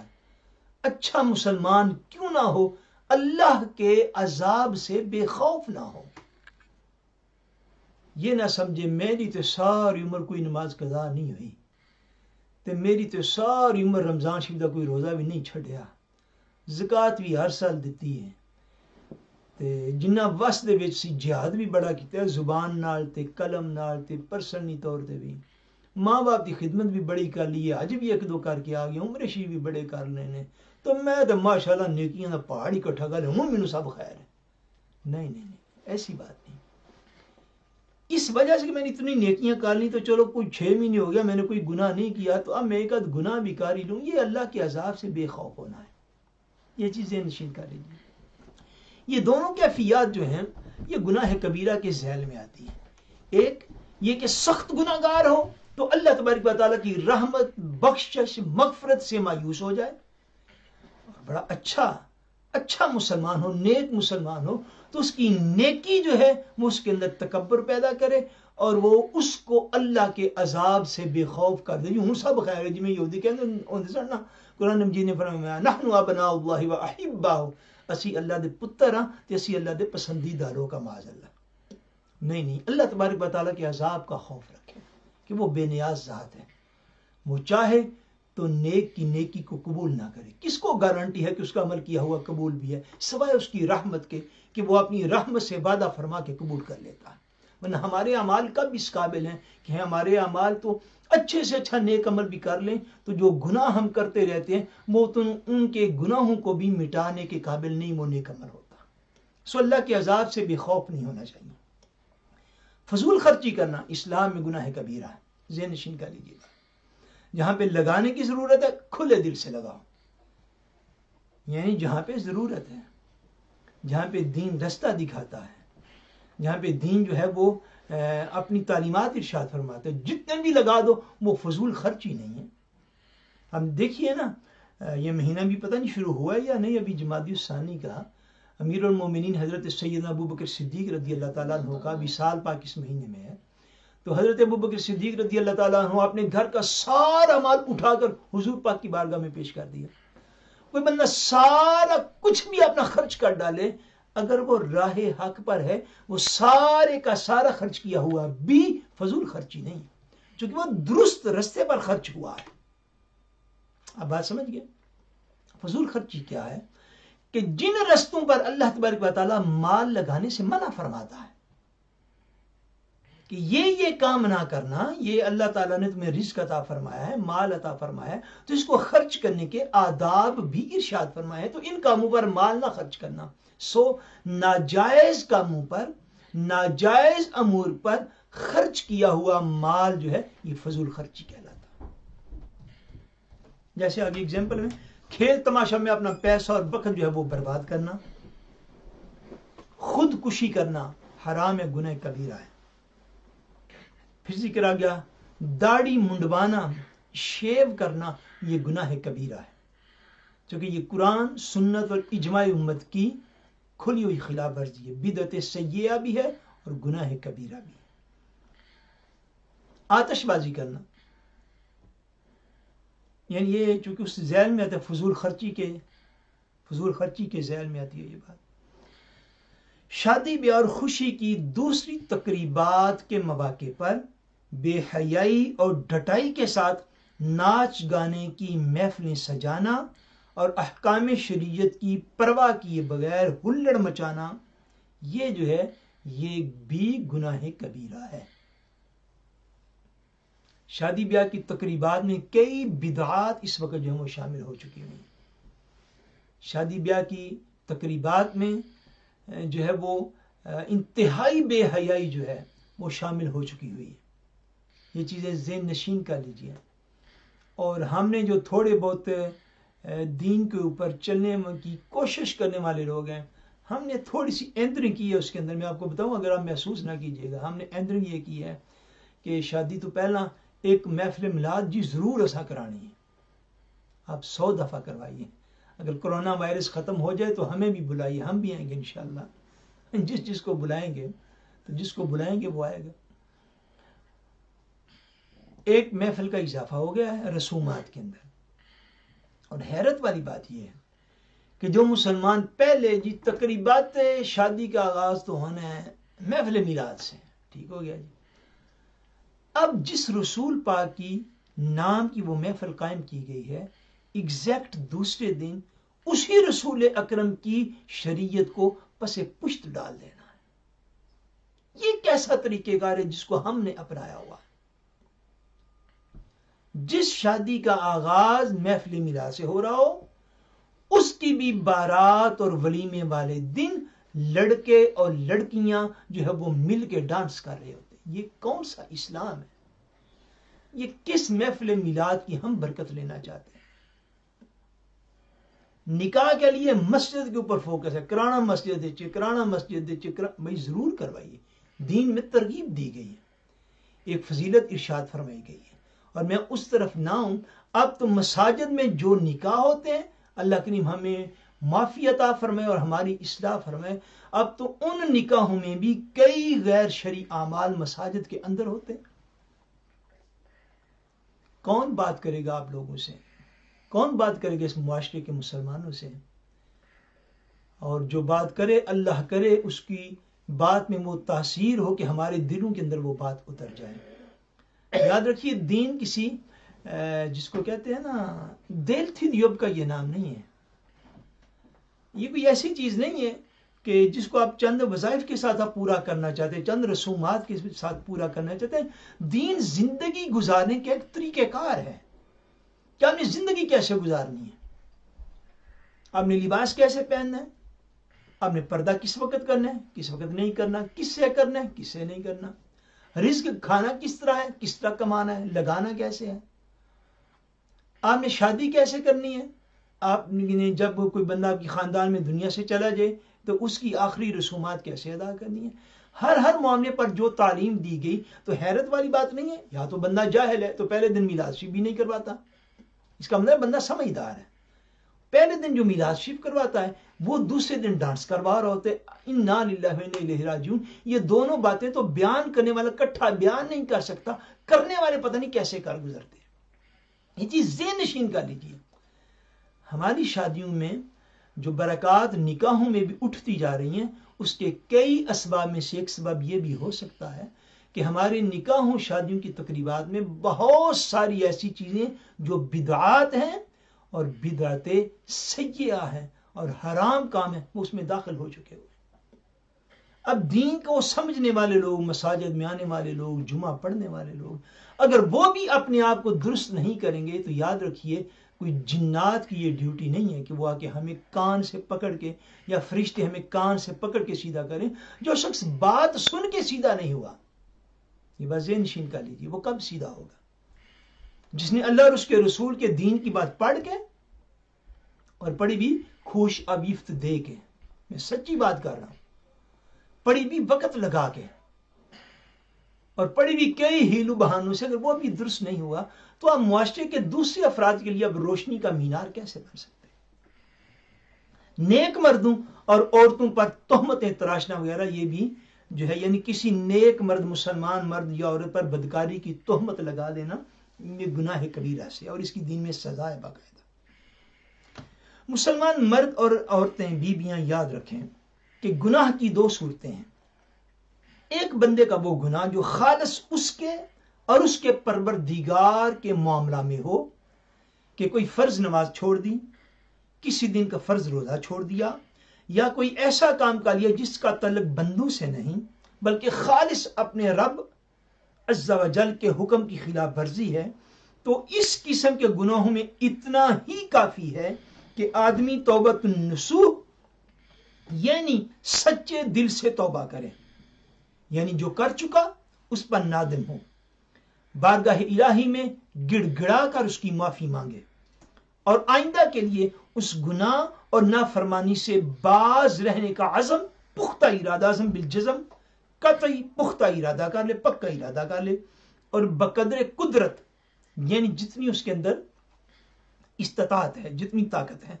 اچھا مسلمان کیوں نہ ہو اللہ کے عذاب سے بے خوف نہ ہو. یہ نہ سمجھے میری تو ساری عمر کوئی نماز قضا نہیں ہوئی، تو میری تو ساری عمر رمضان شریف کا کوئی روزہ بھی نہیں چھڑیا، زکات بھی ہر سال دیتی ہے، تے جنہ وس دے وچ سی جہاد بھی بڑا کیتا، زبان نال تے قلم نال تے پرسنلی طور تے بھی ماں باپ کی خدمت بھی بڑی کر لی ہے، حج بھی ایک دو کر کے آ گیا، عمرے شریف بھی بڑے کر لینے، تو میں تو ماشاءاللہ نیکیاں دا پہاڑ ہی کٹھا کر ہوں، مینوں سب خیر ہے. نہیں نہیں نہیں، ایسی بات نہیں. اس وجہ سے کہ میں نے اتنی نیکیاں کر لی تو چلو کوئی 6 مہینے ہو گیا میں نے کوئی گناہ نہیں کیا تو اب میں ایک آدھ گناہ بھی کر ہی لوں، یہ اللہ کے عذاب سے بے خوف ہونا ہے. یہ چیزیں نشین کر لیجیے. یہ دونوں کیفیات جو ہیں یہ گناہ کبیرہ کے ذیل میں آتی ہیں. ایک یہ کہ سخت گناہ گار ہو تو اللہ تبارک و تعالیٰ کی رحمت بخشش مغفرت سے مایوس ہو جائے، اور بڑا اچھا مسلمان ہو، نیک مسلمان ہو، تو اس کی نیکی جو ہے وہ اس کے اندر تکبر پیدا کرے اور وہ اس کو اللہ کے عذاب سے بے خوف کر دے. ہوں سب خیر ہے جی میں یہودی کہتے ہیں نا، قرآن مجید نے فرمایا نحن ابناء اللہ و احباؤ، اسی اللہ دے پتر ہاں تے اسی اللہ دے پسندیدہ لوگ کا معاذ اللہ. نہیں اللہ تبارک و تعالیٰ کے عذاب کا خوف رکھے کہ وہ بے نیاز ذات ہے، وہ چاہے تو نیک کی نیکی کو قبول نہ کرے. کس کو گارنٹی ہے کہ اس کا عمل کیا ہوا قبول بھی ہے سوائے اس کی رحمت کے کہ وہ اپنی رحمت سے وعدہ فرما کے قبول کر لیتا ہے. ورنہ ہمارے اعمال کب اس قابل ہیں کہ ہمارے اعمال تو اچھے سے اچھا نیک عمل بھی کر لیں تو جو گناہ ہم کرتے رہتے ہیں وہ تو ان کے گناہوں کو بھی مٹانے کے قابل نہیں وہ نیک عمل ہوتا. سو اللہ کے عذاب سے بے خوف نہیں ہونا چاہیے. فضول خرچی کرنا اسلام میں گناہ کبیرہ ہے، ذہن نشین کر لیجیے گا. جہاں پہ لگانے کی ضرورت ہے کھلے دل سے لگاؤ، یعنی جہاں پہ ضرورت ہے، جہاں پہ دین رستہ دکھاتا ہے، جہاں پہ دین جو ہے وہ اپنی تعلیمات ارشاد فرماتا ہے، جتنے بھی لگا دو وہ فضول خرچی نہیں ہے. ہم دیکھیے نا یہ مہینہ بھی پتہ نہیں شروع ہوا ہے یا نہیں، ابھی جمادی الثانی کا امیر المومنین حضرت سیدنا ابوبکر صدیق رضی اللہ تعالیٰ عنہ کا وصال پاک اس مہینے میں ہے. تو حضرت ابوبکر صدیق رضی اللہ تعالیٰ عنہ اپنے گھر کا سارا مال اٹھا کر حضور پاک کی بارگاہ میں پیش کر دیا. کوئی بندہ سارا کچھ بھی اپنا خرچ کر ڈالے، اگر وہ راہ حق پر ہے وہ سارے کا سارا خرچ کیا ہوا بھی فضول خرچی نہیں، چونکہ وہ درست رستے پر خرچ ہوا ہے. اب بات سمجھ گئے فضول خرچی کیا ہے؟ کہ جن رستوں پر اللہ تبارک و تعالیٰ مال لگانے سے منع فرماتا ہے کہ یہ کام نہ کرنا، یہ اللہ تعالیٰ نے تمہیں رزق عطا فرمایا ہے، مال عطا فرمایا ہے تو اس کو خرچ کرنے کے آداب بھی ارشاد فرمایا ہے، تو ان کاموں پر مال نہ خرچ کرنا. سو ناجائز کاموں پر، ناجائز امور پر خرچ کیا ہوا مال جو ہے یہ فضول خرچی کہلاتا. جیسے آگے اگزامپل میں کھیل تماشا میں اپنا پیسہ اور وقت جو ہے وہ برباد کرنا، خودکشی کرنا حرام ہے، گناہ کبیرہ ہے. پھر ذکر آ گیا داڑھی منڈوانا، شیو کرنا، یہ گناہ کبیرہ ہے، کیونکہ یہ قرآن سنت اور اجماع امت کی کھلی ہوئی خلاف ورزی ہے، بدعت سیئہ بھی ہے اور گناہ کبیرہ بھی. آتش بازی کرنا، یعنی یہ چونکہ اس ذیل میں آتا ہے فضول خرچی کے ذیل میں آتی ہے یہ بات. شادی بیاہ اور خوشی کی دوسری تقریبات کے مواقع پر بے حیائی اور ڈٹائی کے ساتھ ناچ گانے کی محفلیں سجانا اور احکام شریعت کی پرواہ کیے بغیر ہلڑ مچانا، یہ جو ہے یہ بھی گناہ کبیرہ ہے۔ شادی بیاہ کی تقریبات میں کئی بدعات اس وقت جو ہے وہ شامل ہو چکی ہیں۔ شادی بیاہ کی تقریبات میں جو ہے وہ انتہائی بے حیائی جو ہے وہ شامل ہو چکی ہوئی ہے۔ یہ چیزیں ذہن نشین کر لیجیے۔ اور ہم نے جو تھوڑے بہت دین کے اوپر چلنے کی کوشش کرنے والے لوگ ہیں، ہم نے تھوڑی سی اینترنگ کی ہے اس کے اندر۔ میں آپ کو بتاؤں، اگر آپ محسوس نہ کیجیے گا، ہم نے اینترنگ یہ کی ہے کہ شادی تو پہلا ایک محفل میلاد جی ضرور ایسا کرانی ہے، آپ 100 دفعہ کروائیے۔ اگر کرونا وائرس ختم ہو جائے تو ہمیں بھی بلائیے، ہم بھی آئیں گے انشاءاللہ۔ جس کو بلائیں گے تو جس کو بلائیں گے وہ آئے گا۔ ایک محفل کا اضافہ ہو گیا ہے رسومات کے اندر۔ اور حیرت والی بات یہ ہے کہ جو مسلمان پہلے جی تقریبات شادی کا آغاز تو ہونا ہے محفل میلاد سے، ٹھیک ہو گیا جی، اب جس رسول پاک کی نام کی وہ محفل قائم کی گئی ہے، ایگزیکٹ دوسرے دن اسی رسول اکرم کی شریعت کو پس پشت ڈال دینا ہے۔ یہ کیسا طریقہ کار ہے جس کو ہم نے اپنایا ہوا ہے؟ جس شادی کا آغاز محفل میلاد سے ہو رہا ہو، اس کی بھی بارات اور ولیمے والے دن لڑکے اور لڑکیاں جو ہے وہ مل کے ڈانس کر رہے ہوتے ہیں۔ یہ کون سا اسلام ہے؟ یہ کس محفل میلاد کی ہم برکت لینا چاہتے ہیں؟ نکاح کے لیے مسجد کے اوپر فوکس ہے، کرانا مسجد کرانا مسجد بھائی ضرور کروائیے، دین میں ترغیب دی گئی ہے، ایک فضیلت ارشاد فرمائی گئی ہے، اور میں اس طرف نہ ہوں۔ اب تو مساجد میں جو نکاح ہوتے ہیں، اللہ کریم ہمیں معافی عطا فرمائے اور ہماری اصلاح فرمائے، اب تو ان نکاحوں میں بھی کئی غیر شرعی اعمال مساجد کے اندر ہوتے ہیں۔ کون بات کرے گا آپ لوگوں سے؟ کون بات کرے گا اس معاشرے کے مسلمانوں سے؟ اور جو بات کرے، اللہ کرے اس کی بات میں وہ تاثیر ہو کہ ہمارے دلوں کے اندر وہ بات اتر جائے۔ یاد رکھیے، دین کسی جس کو کہتے ہیں نا دل تھی دیوب کا یہ نام نہیں ہے۔ یہ کوئی ایسی چیز نہیں ہے کہ جس کو آپ چند وظائف کے ساتھ آپ پورا کرنا چاہتے ہیں، چند رسومات کے ساتھ پورا کرنا چاہتے ہیں۔ دین زندگی گزارنے کے ایک طریقہ کار ہے کہ آپ نے زندگی کیسے گزارنی ہے، آپ نے لباس کیسے پہننا ہے، آپ نے پردہ کس وقت کرنا ہے، کس وقت نہیں کرنا، کس سے کرنا ہے، کس سے نہیں کرنا، رزق کھانا کس طرح ہے، کس طرح کمانا ہے، لگانا کیسے ہے، آپ نے شادی کیسے کرنی ہے، آپ نے جب کوئی بندہ آپ کی خاندان میں دنیا سے چلا جائے تو اس کی آخری رسومات کیسے ادا کرنی ہے۔ ہر معاملے پر جو تعلیم دی گئی، تو حیرت والی بات نہیں ہے۔ یا تو بندہ جاہل ہے تو پہلے دن میلاد شریف بھی نہیں کرواتا، اس کا مطلب بندہ سمجھدار ہے۔ پہلے دن جو میلاد شریف کرواتا ہے وہ دوسرے دن ڈانس کروا رہا ہوتے۔ انا للہ و انا الیہ راجعون، یہ دونوں باتیں تو بیان کرنے والا کٹھا بیان نہیں کر سکتا، کرنے والے پتہ نہیں کیسے کر گزرتے۔ یہ چیز ذہن نشین کر لیجیے۔ ہماری شادیوں میں جو برکات نکاحوں میں بھی اٹھتی جا رہی ہیں، اس کے کئی اسباب میں سے ایک سبب یہ بھی ہو سکتا ہے کہ ہمارے نکاحوں شادیوں کی تقریبات میں بہت ساری ایسی چیزیں جو بدعات ہیں اور بدعت سیئہ ہیں اور حرام کام ہے، وہ اس میں داخل ہو چکے ہوئے۔ اب دین کو سمجھنے والے لوگ، مساجد میں آنے والے لوگ، جمعہ پڑھنے والے لوگ، اگر وہ بھی اپنے آپ کو درست نہیں کریں گے تو یاد رکھیے کوئی جنات کی یہ ڈیوٹی نہیں ہے کہ وہ آ کے ہمیں کان سے پکڑ کے، یا فرشتے ہمیں کان سے پکڑ کے سیدھا کریں۔ جو شخص بات سن کے سیدھا نہیں ہوا، یہ بات ذہن نشین کر لیجیے، وہ کب سیدھا ہوگا؟ جس نے اللہ اور اس کے رسول کے دین کی بات پڑھ کے، اور پڑھی بھی خوش ابیفت دے کے، میں سچی بات کر رہا ہوں، پڑھی بھی وقت لگا کے، اور پڑھی بھی کئی ہیلو بہانوں سے، اگر وہ بھی درست نہیں ہوا تو آپ معاشرے کے دوسرے افراد کے لیے اب روشنی کا مینار کیسے بن سکتے ہیں؟ نیک مردوں اور عورتوں پر تہمتیں تراشنا وغیرہ یہ بھی جو ہے، یعنی کسی نیک مرد، مسلمان مرد یا عورت پر بدکاری کی تہمت لگا دینا، یہ گناہ کبیرہ سے، اور اس کی دین میں سزا ہے باقاعدہ۔ مسلمان مرد اور عورتیں، بیویاں یاد رکھیں کہ گناہ کی دو صورتیں ہیں۔ ایک بندے کا وہ گناہ جو خالص اس کے اور اس کے پروردگار کے معاملہ میں ہو، کہ کوئی فرض نماز چھوڑ دی، کسی دن کا فرض روزہ چھوڑ دیا، یا کوئی ایسا کام کر لیا جس کا تعلق بندوں سے نہیں، بلکہ خالص اپنے رب عز و جل کے حکم کی خلاف ورزی ہے، تو اس قسم کے گناہوں میں اتنا ہی کافی ہے کہ آدمی توبۃ النصوح یعنی سچے دل سے توبہ کرے، یعنی جو کر چکا اس پر نادم ہو، بارگاہ الہی میں گڑ گڑا کر اس کی معافی مانگے اور آئندہ کے لیے اس گناہ اور نافرمانی سے باز رہنے کا عزم، پختہ ارادہ، عزم بالجزم، قطعی پختہ ارادہ کر لے، پکا ارادہ کر لے، اور بقدر قدرت یعنی جتنی اس کے اندر استطاعت ہے، جتنی طاقت ہے،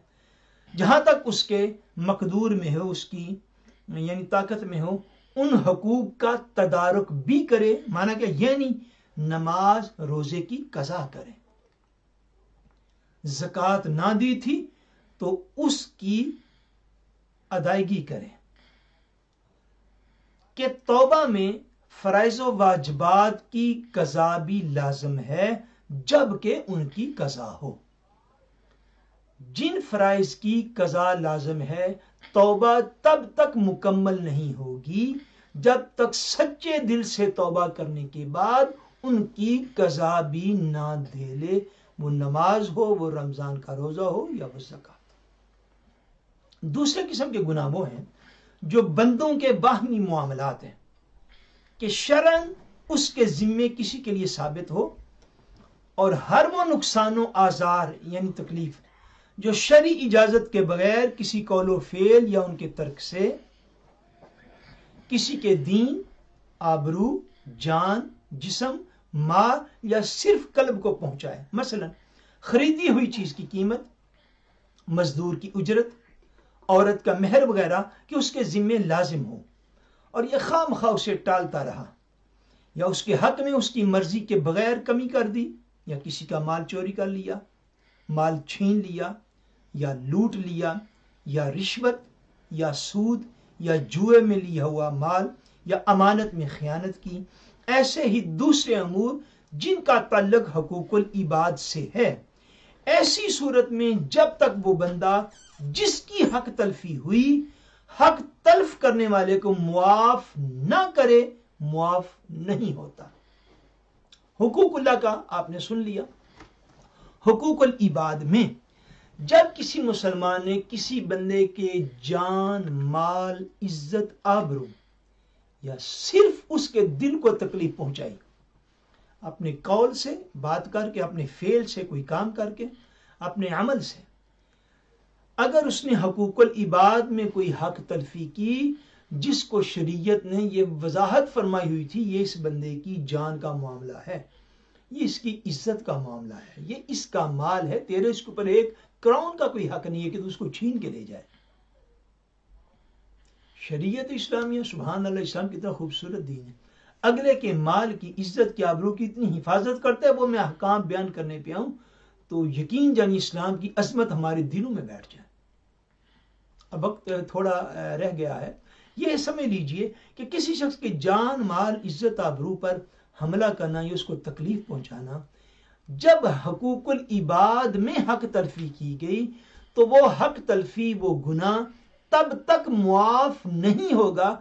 جہاں تک اس کے مقدور میں ہو، اس کی یعنی طاقت میں ہو، ان حقوق کا تدارک بھی کرے، مانا کہ یعنی نماز روزے کی قضا کرے، زکوٰۃ نہ دی تھی تو اس کی ادائیگی کرے، کہ توبہ میں فرائض و واجبات کی قضا بھی لازم ہے جبکہ ان کی قضا ہو۔ جن فرائض کی قضا لازم ہے، توبہ تب تک مکمل نہیں ہوگی جب تک سچے دل سے توبہ کرنے کے بعد ان کی قضا بھی نہ دے لے، وہ نماز ہو، وہ رمضان کا روزہ ہو، یا وہ زکوٰۃ۔ دوسرے قسم کے گناہ وہ ہیں جو بندوں کے باہمی معاملات ہیں کہ شرعاً اس کے ذمے کسی کے لیے ثابت ہو، اور ہر وہ نقصان و آزار یعنی تکلیف جو شرعی اجازت کے بغیر کسی قول و فعل یا ان کے ترک سے کسی کے دین، آبرو، جان، جسم، مال یا صرف قلب کو پہنچائے، مثلا خریدی ہوئی چیز کی قیمت، مزدور کی اجرت، عورت کا مہر وغیرہ کہ اس کے ذمے لازم ہو اور یہ خواہ مخواہ اسے ٹالتا رہا، یا اس کے حق میں اس کی مرضی کے بغیر کمی کر دی، یا کسی کا مال چوری کر لیا، مال چھین لیا، یا لوٹ لیا، یا رشوت، یا سود، یا جوئے میں لیا ہوا مال، یا امانت میں خیانت کی، ایسے ہی دوسرے امور جن کا تعلق حقوق العباد سے ہے۔ ایسی صورت میں جب تک وہ بندہ جس کی حق تلفی ہوئی حق تلف کرنے والے کو معاف نہ کرے، معاف نہیں ہوتا۔ حقوق اللہ کا آپ نے سن لیا۔ حقوق العباد میں جب کسی مسلمان نے کسی بندے کے جان، مال، عزت، آبرو یا صرف اس کے دل کو تکلیف پہنچائی، اپنے قول سے بات کر کے، اپنے فعل سے کوئی کام کر کے، اپنے عمل سے، اگر اس نے حقوق العباد میں کوئی حق تلفی کی جس کو شریعت نے یہ وضاحت فرمائی ہوئی تھی، یہ اس بندے کی جان کا معاملہ ہے، یہ اس کی عزت کا معاملہ ہے، یہ اس کا مال ہے، تیرے اس کے اوپر ایک کراؤن کا کوئی حق نہیں ہے کہ تو اس کو چھین کے لے جائے۔ شریعت اسلامیہ، سبحان اللہ، اسلام کتنا خوبصورت دین ہے، اگلے کے مال کی، عزت کی، آبرو کی اتنی حفاظت کرتا ہے۔ وہ میں احکام بیان کرنے پہ آؤں تو یقین جانی اسلام کی عظمت ہمارے دلوں میں بیٹھ جائے۔ اب وقت تھوڑا رہ گیا ہے، یہ سمجھ لیجئے کہ کسی شخص کے جان، مال، عزت، آبرو پر حملہ کرنا یا اس کو تکلیف پہنچانا، جب حقوق العباد میں حق تلفی کی گئی تو وہ حق تلفی، وہ گناہ تب تک معاف نہیں ہوگا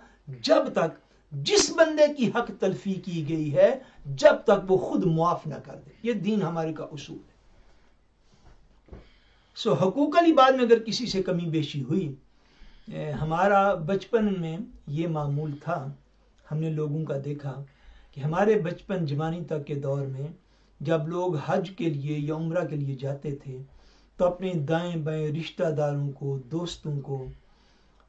جب تک جس بندے کی حق تلفی کی گئی ہے جب تک وہ خود معاف نہ کر دے۔ یہ دین ہمارے کا اصول ہے۔ حقوق العباد میں اگر کسی سے کمی بیشی ہوئی، ہمارا بچپن میں یہ معمول تھا، ہم نے لوگوں کا دیکھا کہ ہمارے بچپن جوانی تک کے دور میں جب لوگ حج کے لیے یا عمرہ کے لیے جاتے تھے تو اپنے دائیں بائیں رشتہ داروں کو، دوستوں کو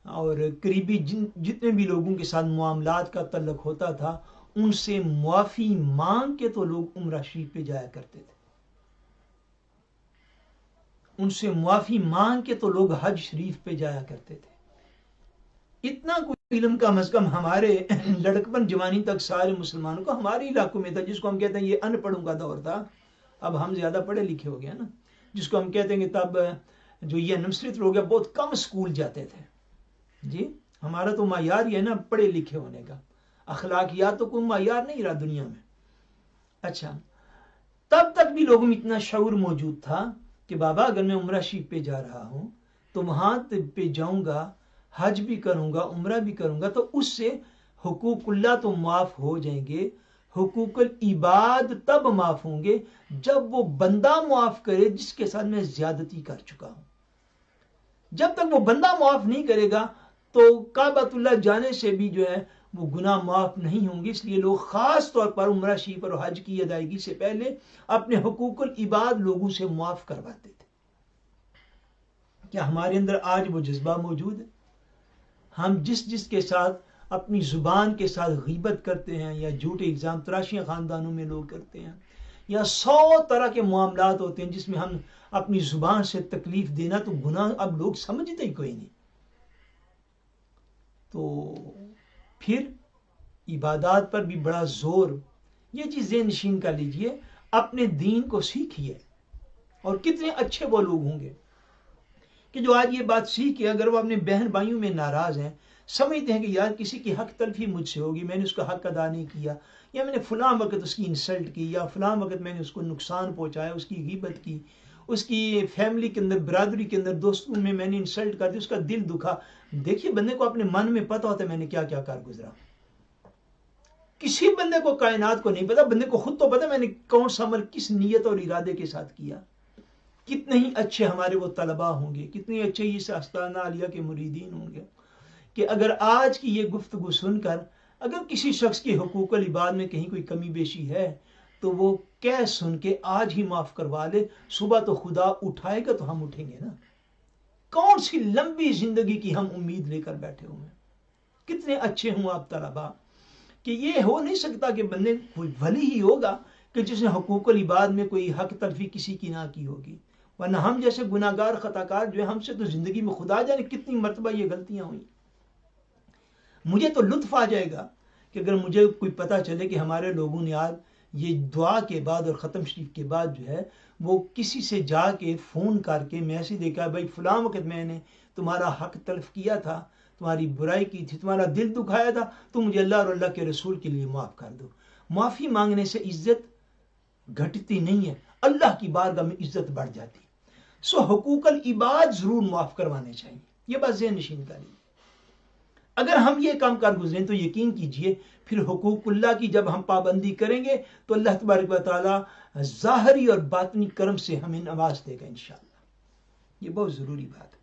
اور قریبی جتنے بھی لوگوں کے ساتھ معاملات کا تعلق ہوتا تھا، ان سے معافی مانگ کے تو لوگ عمرہ شریف پہ جایا کرتے تھے، ان سے معافی مانگ کے تو لوگ حج شریف پہ جایا کرتے تھے۔ اتنا کوئی علم کم از کم ہمارے لڑکپن جوانی تک سارے مسلمانوں کو ہمارے علاقوں میں تھا، جس کو ہم کہتے ہیں یہ ان پڑھوں کا دور تھا۔ اب ہم زیادہ پڑھے لکھے ہو گئے نا، جس کو ہم کہتے ہیں کہ تب جو یہ نمسرت لوگ ہیں بہت کم اسکول جاتے تھے۔ جی ہمارا تو معیار یہ ہے نا پڑھے لکھے ہونے کا، اخلاقیات تو کوئی معیار نہیں رہا دنیا میں۔ اچھا، تب تک بھی لوگوں میں اتنا شعور موجود تھا کہ بابا اگر میں عمرہ شریف پہ جا رہا ہوں تو وہاں پہ جاؤں گا، حج بھی کروں گا، عمرہ بھی کروں گا، تو اس سے حقوق اللہ تو معاف ہو جائیں گے، حقوق العباد تب معاف ہوں گے جب وہ بندہ معاف کرے جس کے ساتھ میں زیادتی کر چکا ہوں۔ جب تک وہ بندہ معاف نہیں کرے گا تو کعبۃ اللہ جانے سے بھی جو ہے وہ گناہ معاف نہیں ہوں گے۔ اس لیے لوگ خاص طور پر عمرہ شریف اور حج کی ادائیگی سے پہلے اپنے حقوق العباد لوگوں سے معاف کرواتے تھے۔ کیا ہمارے اندر آج وہ جذبہ موجود ہے؟ ہم جس کے ساتھ اپنی زبان کے ساتھ غیبت کرتے ہیں یا جھوٹے الزام تراشیاں خاندانوں میں لوگ کرتے ہیں، یا 100 طرح کے معاملات ہوتے ہیں جس میں ہم اپنی زبان سے تکلیف دینا تو گناہ اب لوگ سمجھتے ہی کوئی نہیں۔ تو پھر عبادات پر بھی بڑا زور، یہ چیزیں نشین کر لیجئے، اپنے دین کو سیکھیے۔ اور کتنے اچھے وہ لوگ ہوں گے کہ جو آج یہ بات سیکھ کے اگر وہ اپنے بہن بھائیوں میں ناراض ہیں، سمجھتے ہیں کہ یار کسی کی حق تلفی مجھ سے ہوگی، میں نے اس کا حق ادا نہیں کیا، یا میں نے فلاں وقت اس کی انسلٹ کی، یا فلاں وقت میں نے اس کو نقصان پہنچایا، اس کی غیبت کی، اس کی فیملی کے اندر، برادری کے اندر، دوستوں میں نے انسلٹ کر دی، اس کا دل دکھا۔ دیکھیے بندے کو اپنے من میں پتہ ہوتا ہے میں نے کیا کیا کر گزرا۔ کسی بندے کو کائنات کو نہیں پتا، بندے کو خود تو پتا میں نے کون سا عمل کس نیت اور ارادے کے ساتھ کیا۔ کتنے ہی اچھے ہمارے وہ طلباء ہوں گے، کتنے اچھے اس آستانہ عالیہ کے مریدین ہوں گے کہ اگر آج کی یہ گفتگو سن کر اگر کسی شخص کے حقوق العباد میں کہیں کوئی کمی بیشی ہے تو وہ کہہ سن کے آج ہی معاف کروا لے، صبح تو خدا اٹھائے گا تو ہم اٹھیں گے نا۔ کون سی لمبی زندگی کی ہم امید لے کر بیٹھے ہوئے ہیں۔ کتنے اچھے ہوں آپ طلباء کہ یہ ہو نہیں سکتا کہ بندے کوئی ولی ہی ہوگا کہ جس نے حقوق العباد میں کوئی حق تلفی کسی کی نہ کی ہوگی، ورنہ ہم جیسے گناہگار خطاکار جو ہے ہم سے تو زندگی میں خدا جانے کتنی مرتبہ یہ غلطیاں ہوئیں۔ مجھے تو لطف آ جائے گا کہ اگر مجھے کوئی پتہ چلے کہ ہمارے لوگوں نے آج یہ دعا کے بعد اور ختم شریف کے بعد جو ہے وہ کسی سے جا کے فون کر کے میسج دیکھا بھائی فلاں وقت میں نے تمہارا حق تلف کیا تھا، تمہاری برائی کی تھی، تمہارا دل دکھایا تھا، تو مجھے اللہ اور اللہ کے رسول کے لیے معاف کر دو۔ معافی مانگنے سے عزت گھٹتی نہیں ہے، اللہ کی بارگاہ میں عزت بڑھ جاتی۔ سو حقوق العباد ضرور معاف کروانے چاہیے، یہ بات ذہن نشین کر لیجیے۔ اگر ہم یہ کام کر گزریں تو یقین کیجئے پھر حقوق اللہ کی جب ہم پابندی کریں گے تو اللہ تبارک و تعالی ظاہری اور باطنی کرم سے ہمیں نواز دے گا انشاءاللہ۔ یہ بہت ضروری بات ہے۔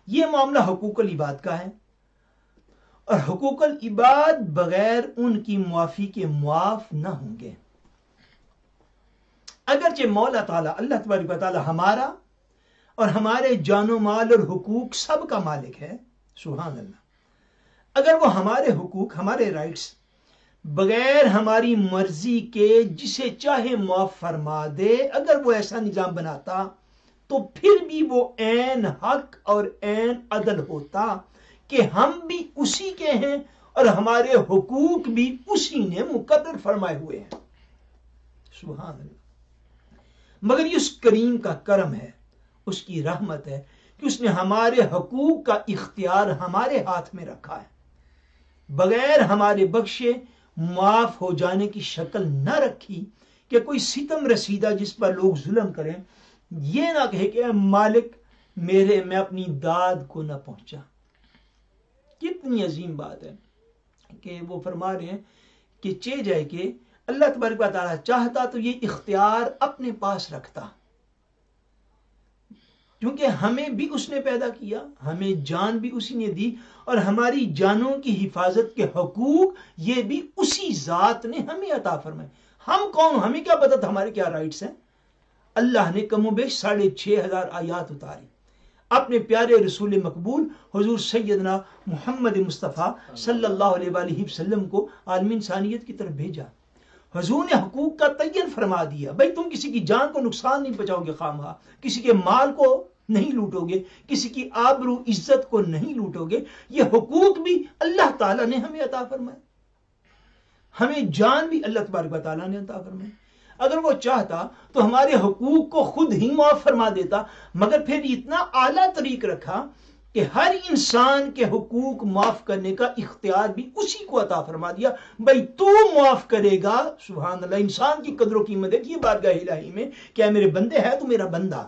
یہ معاملہ حقوق العباد کا ہے، اور حقوق العباد بغیر ان کی معافی کے معاف نہ ہوں گے۔ اگرچہ مولا تعالیٰ اللہ تبارک و تعالیٰ ہمارا اور ہمارے جان و مال اور حقوق سب کا مالک ہے، سبحان اللہ، اگر وہ ہمارے حقوق، ہمارے رائٹس بغیر ہماری مرضی کے جسے چاہے معاف فرما دے، اگر وہ ایسا نظام بناتا تو پھر بھی وہ عین حق اور عین عدل ہوتا کہ ہم بھی اسی کے ہیں اور ہمارے حقوق بھی اسی نے مقرر فرمائے ہوئے ہیں، سبحان اللہ۔ مگر یہ اس کریم کا کرم ہے، اس کی رحمت ہے کہ اس نے ہمارے حقوق کا اختیار ہمارے ہاتھ میں رکھا ہے، بغیر ہمارے بخشے معاف ہو جانے کی شکل نہ رکھی کہ کوئی ستم رسیدہ جس پر لوگ ظلم کریں یہ نہ کہے کہ اے مالک میں اپنی داد کو نہ پہنچا۔ کتنی عظیم بات ہے کہ وہ فرما رہے ہیں کہ چے جائے کہ اللہ تبارک و تعالیٰ چاہتا تو یہ اختیار اپنے پاس رکھتا، کیونکہ ہمیں بھی اس نے پیدا کیا، ہمیں جان بھی اسی نے دی، اور ہماری جانوں کی حفاظت کے حقوق یہ بھی اسی ذات نے ہمیں عطا فرمائے۔ ہم کون، ہمیں کیا پتہ تھا ہمارے کیا رائٹس ہیں؟ اللہ نے کم و بیش 6,500 آیات اتاری، اپنے پیارے رسول مقبول حضور سیدنا محمد مصطفیٰ صلی اللہ علیہ وآلہ وسلم کو عالم انسانیت کی طرف بھیجا۔ حضور نے حقوق کا تعین فرما دیا، بھائی تم کسی کی جان کو نقصان نہیں پہنچاؤ گے خواہ، کسی کے مال کو نہیں لوٹو گے، کسی کی آبرو عزت کو نہیں لوٹو گے۔ یہ حقوق بھی اللہ تعالیٰ نے ہمیں عطا فرمائے، ہمیں جان بھی اللہ تبارک و تعالیٰ نے عطا فرمائے۔ اگر وہ چاہتا تو ہمارے حقوق کو خود ہی معاف فرما دیتا، مگر پھر اتنا اعلیٰ طریق رکھا کہ ہر انسان کے حقوق معاف کرنے کا اختیار بھی اسی کو عطا فرما دیا۔ بھائی تو معاف کرے گا، سبحان اللہ، انسان کی قدر و قیمت ہے بارگاہ الہی میں کہ میرے بندے ہے تو میرا بندہ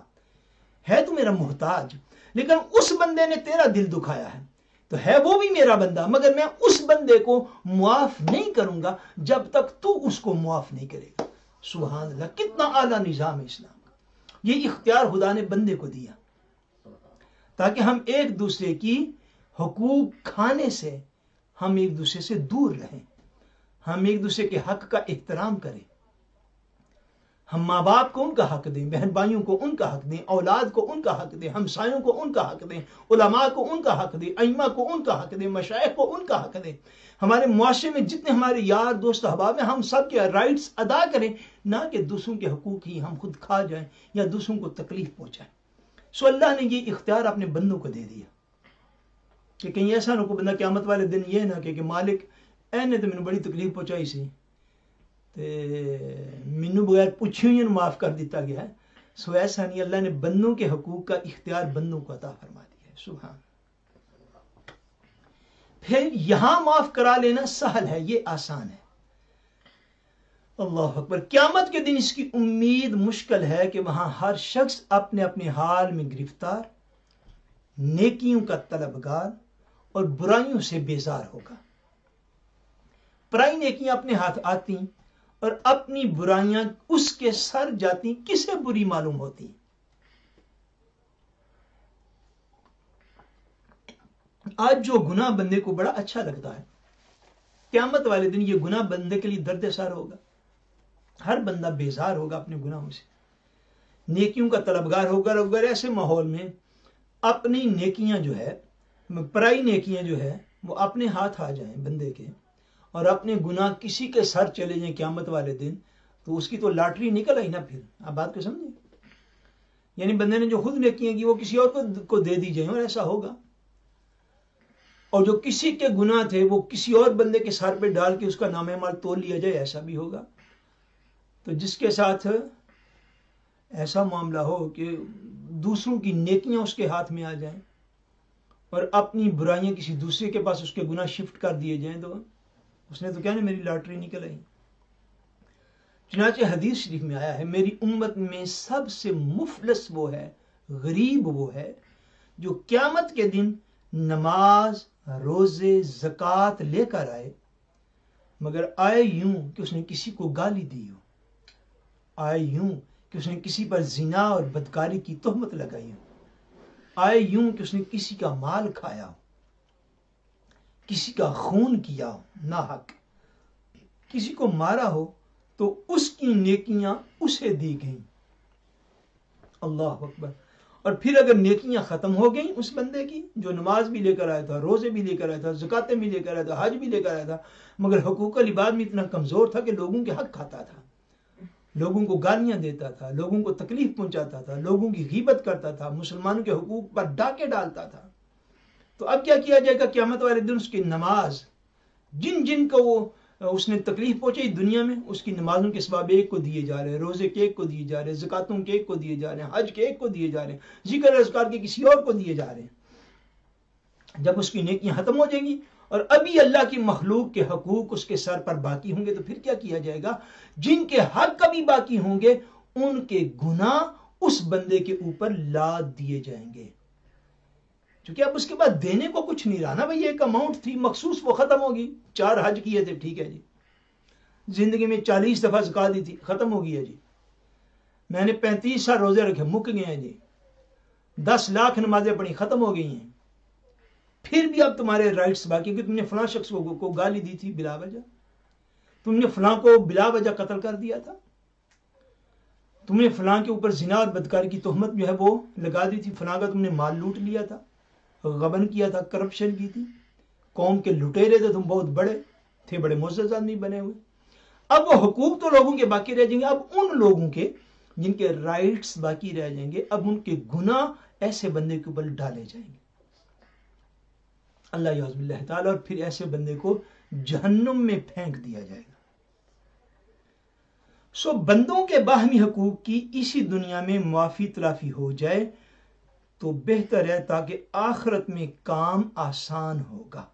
ہے، تو میرا محتاج، لیکن اس بندے نے تیرا دل دکھایا ہے، تو ہے وہ بھی میرا بندہ، مگر میں اس بندے کو معاف نہیں کروں گا جب تک تو اس کو معاف نہیں کرے گا. سبحان اللہ، کتنا اعلیٰ نظام ہے اسلام کا. یہ اختیار خدا نے بندے کو دیا تاکہ ہم ایک دوسرے کی حقوق کھانے سے ہم ایک دوسرے سے دور رہیں، ہم ایک دوسرے کے حق کا احترام کریں. ہم ماں باپ کو ان کا حق دیں، بہن بھائیوں کو ان کا حق دیں، اولاد کو ان کا حق دیں، ہمسایوں کو ان کا حق دیں، علماء کو ان کا حق دیں، ائمہ کو ان کا حق دیں، مشائخ کو ان کا حق دیں. ہمارے معاشرے میں جتنے ہمارے یار دوست احباب ہیں، ہم سب کے رائٹس ادا کریں، نہ کہ دوسروں کے حقوق ہی ہم خود کھا جائیں یا دوسروں کو تکلیف پہنچائیں. سو اللہ نے یہ اختیار اپنے بندوں کو دے دیا کہ کہیں ایسا نہ کو بندہ قیامت والے دن یہ نہ کہ مالک اے نے تو مینوں بڑی تکلیف پہنچائی سی تے مینوں بغیر پوچھے ہی معاف کر دیتا گیا ہے. سو ایسا نہیں، اللہ نے بندوں کے حقوق کا اختیار بندوں کو عطا فرما دیا ہے. سبحان. پھر یہاں معاف کرا لینا سہل ہے، یہ آسان ہے. اللہ اکبر. قیامت کے دن اس کی امید مشکل ہے کہ وہاں ہر شخص اپنے اپنے حال میں گرفتار، نیکیوں کا طلبگار اور برائیوں سے بیزار ہوگا. پرائی نیکیاں اپنے ہاتھ آتی اور اپنی برائیاں اس کے سر جاتی، کسے بری معلوم ہوتی. آج جو گناہ بندے کو بڑا اچھا لگتا ہے، قیامت والے دن یہ گناہ بندے کے لیے درد سار ہوگا. ہر بندہ بیزار ہوگا اپنے گناہوں سے، نیکیوں کا طلبگار ہوگا. اگر ایسے ماحول میں اپنی نیکیاں جو ہے، پرائی نیکیاں جو ہے وہ اپنے ہاتھ آ جائیں بندے کے، اور اپنے گناہ کسی کے سر چلے جائیں قیامت والے دن، تو اس کی تو لاٹری نکل آئی نا. پھر آپ بات کو سمجھیں، یعنی بندے نے جو خود نیکیاں کی وہ کسی اور کو دے دی جائیں، اور ایسا ہوگا. اور جو کسی کے گناہ تھے وہ کسی اور بندے کے سر پہ ڈال کے اس کا نام اعمال تول لیا جائے، ایسا بھی ہوگا. تو جس کے ساتھ ایسا معاملہ ہو کہ دوسروں کی نیکیاں اس کے ہاتھ میں آ جائیں اور اپنی برائیاں کسی دوسرے کے پاس اس کے گناہ شفٹ کر دیے جائیں، تو اس نے تو کیا نا میری لاٹری نکل آئی. چنانچہ حدیث شریف میں آیا ہے، میری امت میں سب سے مفلس وہ ہے، غریب وہ ہے جو قیامت کے دن نماز، روزے، زکوٰۃ لے کر آئے، مگر آئے یوں کہ اس نے کسی کو گالی دی ہو، آئے یوں کہ اس نے کسی پر زنا اور بدکاری کی تہمت لگائی ہو، آئے یوں کہ اس نے کسی کا مال کھایا ہو، کسی کا خون کیا ہو ناحق، کسی کو مارا ہو، تو اس کی نیکیاں اسے دی گئیں. اللہ اکبر. اور پھر اگر نیکیاں ختم ہو گئیں اس بندے کی جو نماز بھی لے کر آیا تھا، روزے بھی لے کر آیا تھا، زکاتیں بھی لے کر آیا تھا، حج بھی لے کر آیا تھا، مگر حقوق العباد میں اتنا کمزور تھا کہ لوگوں کے حق کھاتا تھا، لوگوں کو گالیاں دیتا تھا، لوگوں کو تکلیف پہنچاتا تھا، لوگوں کی غیبت کرتا تھا، مسلمانوں کے حقوق پر ڈاکے ڈالتا تھا. تو اب کیا کیا جائے گا؟ قیامت والے دن اس کی نماز، جن جن کو وہ اس نے تکلیف پہنچائی دنیا میں، اس کی نمازوں کے ثواب ایک کو دیے جا رہے ہیں، روزے کے ایک کو دیے جا رہے ہیں، زکاتوں کے ایک کو دیے جا رہے ہیں، حج کے ایک کو دیے جا رہے ہیں، ذکر اذکار کے کسی اور کو دیے جا رہے ہیں. جب اس کی نیکیاں ختم ہو جائیں گی اور ابھی اللہ کی مخلوق کے حقوق اس کے سر پر باقی ہوں گے، تو پھر کیا کیا جائے گا؟ جن کے حق کبھی باقی ہوں گے ان کے گناہ اس بندے کے اوپر لاد دیے جائیں گے، کیونکہ اب اس کے بعد دینے کو کچھ نہیں رہا نا. بھائی ایک اماؤنٹ تھی مخصوص، وہ ختم ہوگی. 4 حج کیے تھے، ٹھیک ہے جی، زندگی میں 40 دفعہ زکات دی تھی، ختم ہو گئی ہے جی. میں نے 35 سال روزے رکھے، مک گئے ہیں جی. 10 لاکھ نمازیں پڑھی، ختم ہو گئی ہیں. پھر بھی اب تمہارے رائٹس باقی، کہ تم نے فلاں شخص کو گالی دی تھی بلا وجہ، تم نے فلاں کو بلا وجہ قتل کر دیا تھا، تم نے فلاں کے اوپر زنا اور بدکاری کی تہمت جو ہے وہ لگا دی تھی، فلاں کا تم نے مال لوٹ لیا تھا، غبن کیا تھا، کرپشن کی تھی، قوم کے لٹیرے تھے، تم بہت بڑے تھے، بڑے معزز آدمی بنے ہوئے. اب وہ حقوق تو لوگوں کے باقی رہ جائیں گے، اب ان لوگوں کے جن کے رائٹس باقی رہ جائیں گے، اب ان کے گناہ ایسے بندے کے اوپر ڈالے جائیں گے، اللہ یعوذ باللہ تعالی. اور پھر ایسے بندے کو جہنم میں پھینک دیا جائے گا. سو بندوں کے باہمی حقوق کی اسی دنیا میں معافی تلافی ہو جائے تو بہتر ہے، تاکہ آخرت میں کام آسان ہوگا.